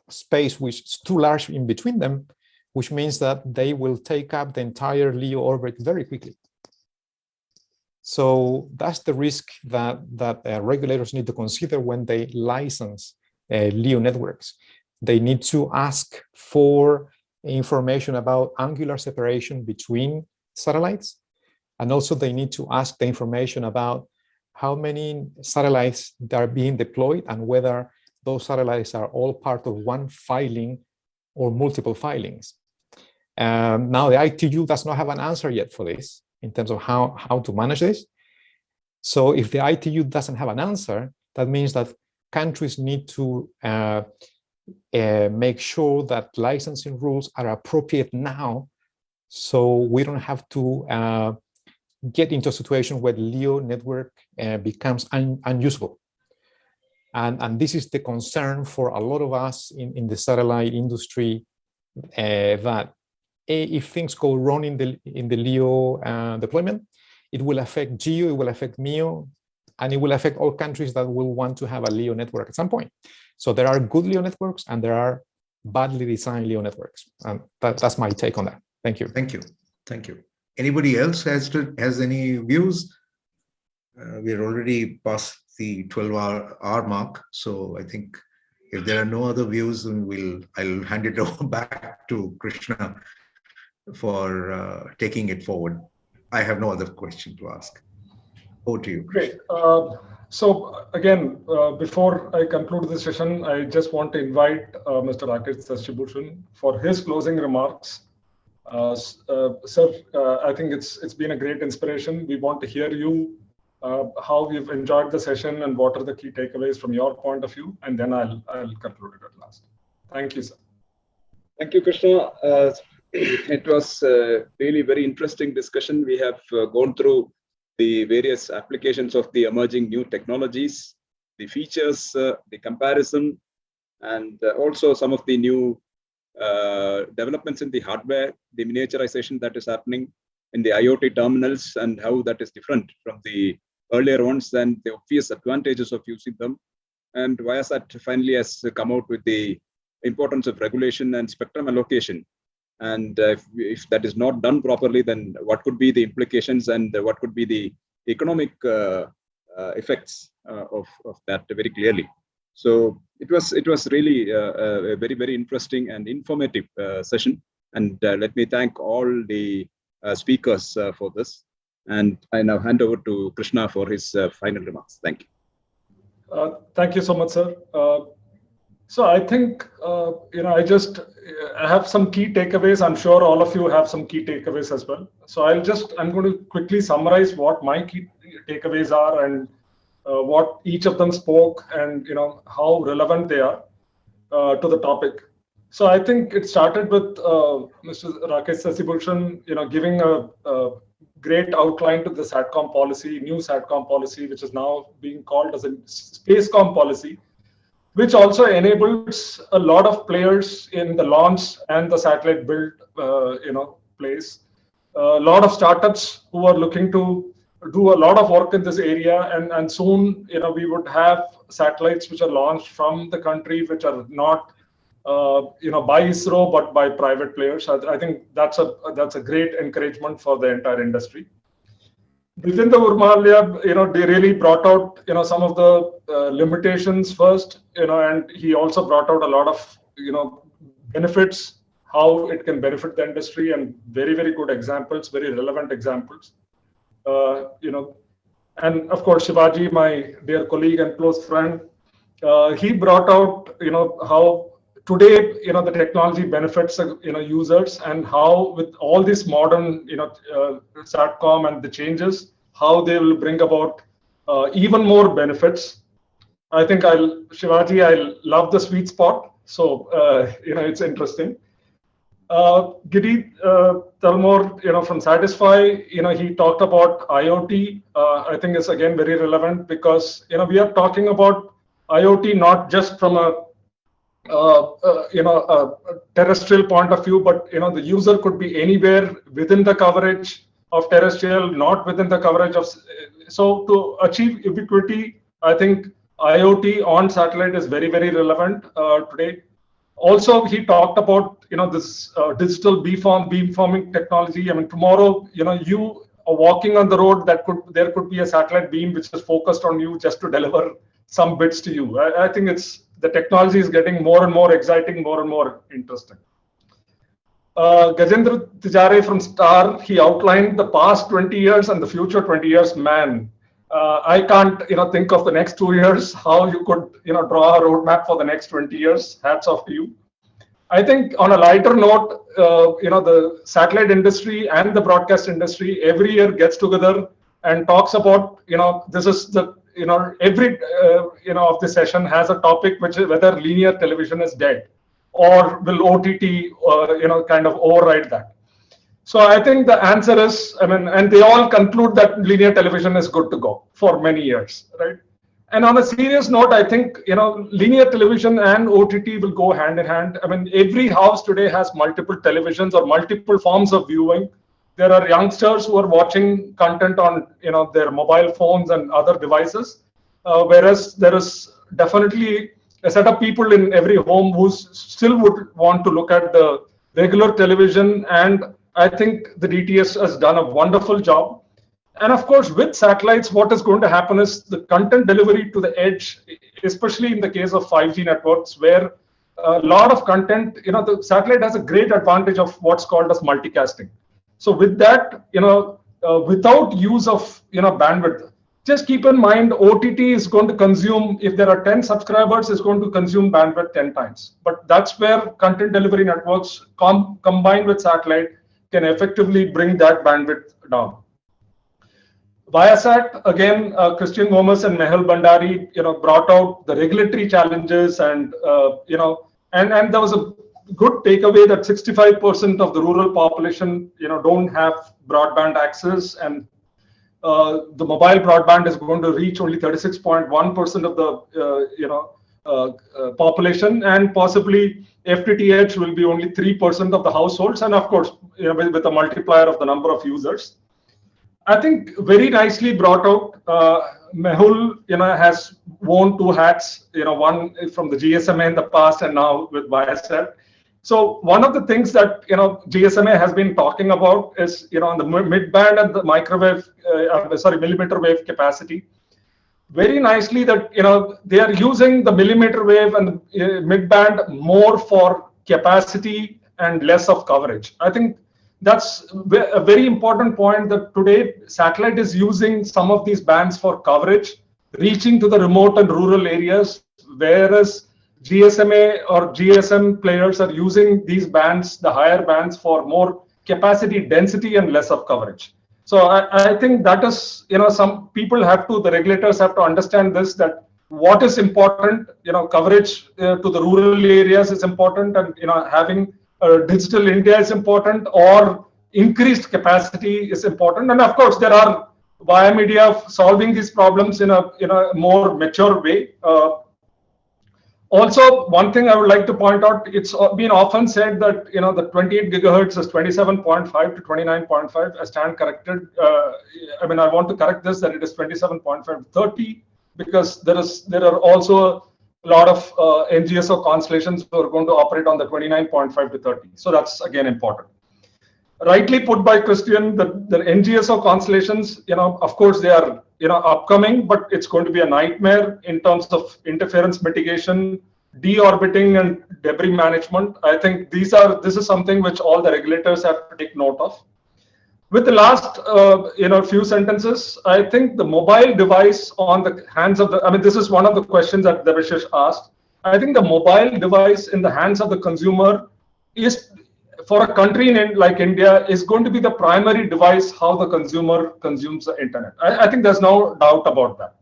space which is too large in between them, which means that they will take up the entire LEO orbit very quickly. So that's the risk that regulators need to consider when they license LEO networks. They need to ask for information about angular separation between satellites. And also they need to ask the information about how many satellites that are being deployed and whether those satellites are all part of one filing or multiple filings. Now the ITU does not have an answer yet for this in terms of how to manage this. So if the ITU doesn't have an answer, that means that countries need to make sure that licensing rules are appropriate now, so we don't have to get into a situation where the LEO network becomes unusable. And this is the concern for a lot of us in the satellite industry, that if things go wrong in the LEO deployment, it will affect GEO, it will affect MEO, and it will affect all countries that will want to have a LEO network at some point. So there are good LEO networks and there are badly designed LEO networks. And that's my take on that. Thank you. Thank you. Thank you. Anybody else has any views? We're already past the 12-hour mark. So I think if there are no other views, then I'll hand it over back to Krishna for taking it forward. I have no other question to ask. Over to you. Great. So again, before I conclude this session, I just want to invite Mr. Rakesh Sashibhushan for his closing remarks. Sir, I think it's been a great inspiration. We want to hear you, how you've enjoyed the session and what are the key takeaways from your point of view, and then I'll conclude it at last. Thank you, sir. Thank you, Krishna. It was really very interesting discussion. We have gone through the various applications of the emerging new technologies, the features, the comparison, and also some of the new developments in the hardware, the miniaturization that is happening, in the IoT terminals and how that is different from the earlier ones and the obvious advantages of using them. And Viasat finally has come out with the importance of regulation and spectrum allocation. And if that is not done properly, then what could be the implications and what could be the economic effects of that very clearly. So it was really a very, very interesting and informative session. And let me thank all the speakers for this. And I now hand over to Krishna for his final remarks. Thank you. Thank you so much, sir. So I think, I have some key takeaways. I'm sure all of you have some key takeaways as well. So I'm going to quickly summarize what my key takeaways are and what each of them spoke and, how relevant they are to the topic. So I think it started with Mr. Rakesh Sasibhushan, giving a great outline to the Satcom policy, new Satcom policy, which is now being called as a Spacecom policy, which also enables a lot of players in the launch and the satellite build, place. A lot of startups who are looking to do a lot of work in this area, and soon, we would have satellites which are launched from the country, which are not, by ISRO, but by private players. I think that's a great encouragement for the entire industry. Vijendra Urmalia, they really brought out, some of the limitations first, and he also brought out a lot of, benefits, how it can benefit the industry, and very, very good examples, very relevant examples. And of course, Shivaji, my dear colleague and close friend, he brought out, how today, the technology benefits, users, and how with all this modern, Satcom and the changes, how they will bring about even more benefits. I think Shivaji, I love the sweet spot. So, it's interesting. Giri Talmor, from Satisfy, he talked about IoT. I think it's again very relevant because, we are talking about IoT not just from a terrestrial point of view, but the user could be anywhere within the coverage of terrestrial, not within the coverage of. So to achieve ubiquity, I think IoT on satellite is very, very relevant today. Also, he talked about this digital beamforming technology. I mean, tomorrow, you are walking on the road, there could be a satellite beam which is focused on you just to deliver some bits to you. I think the technology is getting more and more exciting, more and more interesting. Gajendra Tijare from Star, he outlined the past 20 years and the future 20 years. Man, I can't think of the next 2 years, how you could draw a roadmap for the next 20 years. Hats off to you. I think on a lighter note, the satellite industry and the broadcast industry every year gets together and talks about, this is the, every, of the session has a topic, which is whether linear television is dead or will OTT, kind of override that. So I think the answer is, and they all conclude that linear television is good to go for many years, right? And on a serious note, I think, linear television and OTT will go hand in hand. I mean, every house today has multiple televisions or multiple forms of viewing. There are youngsters who are watching content on, their mobile phones and other devices, whereas there is definitely a set of people in every home who still would want to look at the regular television. And I think the DTS has done a wonderful job. And of course, with satellites, what is going to happen is the content delivery to the edge, especially in the case of 5G networks, where a lot of content, the satellite has a great advantage of what's called as multicasting. So with that, without use of, bandwidth, just keep in mind, OTT is going to consume, if there are 10 subscribers, is going to consume bandwidth 10 times. But that's where content delivery networks combined with satellite can effectively bring that bandwidth down. Viasat, again, Christian Gomez and Mehul Bhandari, brought out the regulatory challenges and, and there was a good takeaway that 65% of the rural population, don't have broadband access, and the mobile broadband is going to reach only 36.1% of the, population, and possibly FTTH will be only 3% of the households, and of course, with a multiplier of the number of users. I think very nicely brought out. Mehul, has worn two hats. One from the GSMA in the past, and now with Viasat. So one of the things that GSMA has been talking about is on the mid-band and the millimeter wave capacity. Very nicely that they are using the millimeter wave and mid-band more for capacity and less of coverage. I think that's a very important point, that today satellite is using some of these bands for coverage, reaching to the remote and rural areas, whereas GSMA or GSM players are using these bands, the higher bands, for more capacity density and less of coverage. So I think that is, some people the regulators have to understand this, that what is important, coverage to the rural areas is important, and, having digital India is important, or increased capacity is important. And of course, there are via media solving these problems in a more mature way. Also, one thing I would like to point out, it's been often said that the 28 gigahertz is 27.5 to 29.5. I stand corrected. I want to correct this, that it is 27.5 to 30, because there are also a lot of NGSO constellations who are going to operate on the 29.5 to 30. So that's again important. Rightly put by Christian, the NGSO constellations, of course they are upcoming, but it's going to be a nightmare in terms of interference mitigation, deorbiting, and debris management. I think this is something which all the regulators have to take note of. With the last few sentences, I think the mobile device on the hands of this is one of the questions that Devashish asked. I think the mobile device in the hands of the consumer is, for a country like India, is going to be the primary device how the consumer consumes the internet. I think there's no doubt about that.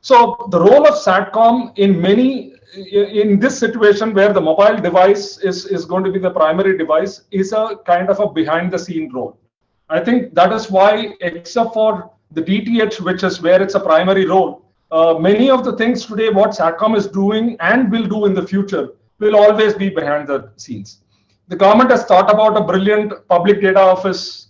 So the role of Satcom in this situation where the mobile device is going to be the primary device is a kind of a behind the scene role. I think that is why, except for the DTH, which is where it's a primary role, many of the things today what Satcom is doing and will do in the future will always be behind the scenes. The government has thought about a brilliant public data office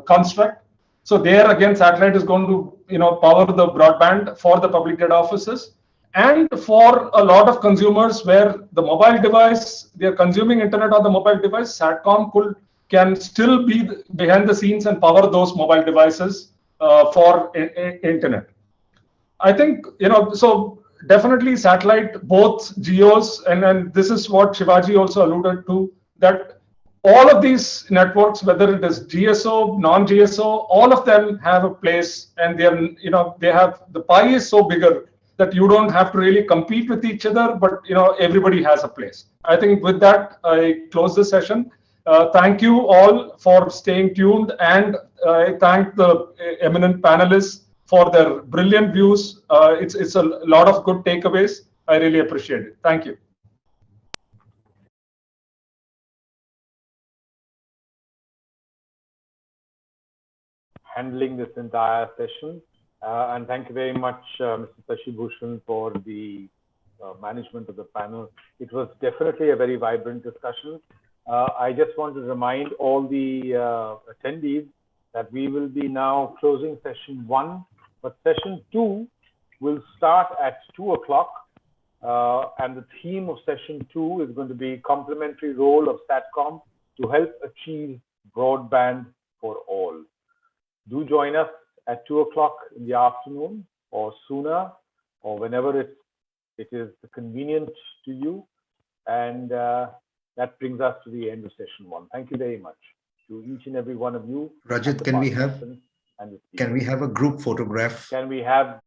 construct. So there again, satellite is going to power the broadband for the public data offices, and for a lot of consumers where the mobile device, they are consuming internet on the mobile device, Satcom can still be behind the scenes and power those mobile devices for internet. I think so. Definitely satellite, both geos, and this is what Shivaji also alluded to, that all of these networks, whether it is GSO, non-GSO, all of them have a place, and they have, the pie is so bigger that you don't have to really compete with each other, but everybody has a place. I think with that, I close the session. Thank you all for staying tuned, and I thank the eminent panelists for their brilliant views. It's a lot of good takeaways. I really appreciate it. Thank you. Handling this entire session. And thank you very much, Mr. Sashi Bhushan, for the management of the panel. It was definitely a very vibrant discussion. I just want to remind all the attendees that we will be now closing session 1, but session 2 will start at 2 o'clock. And the theme of session 2 is going to be complementary role of Satcom to help achieve broadband for all. Do join us at 2 o'clock in the afternoon, or sooner, or whenever it is convenient to you. And that brings us to the end of session 1. Thank you very much to each and every one of you. Rajat, can we have a group photograph? Can we have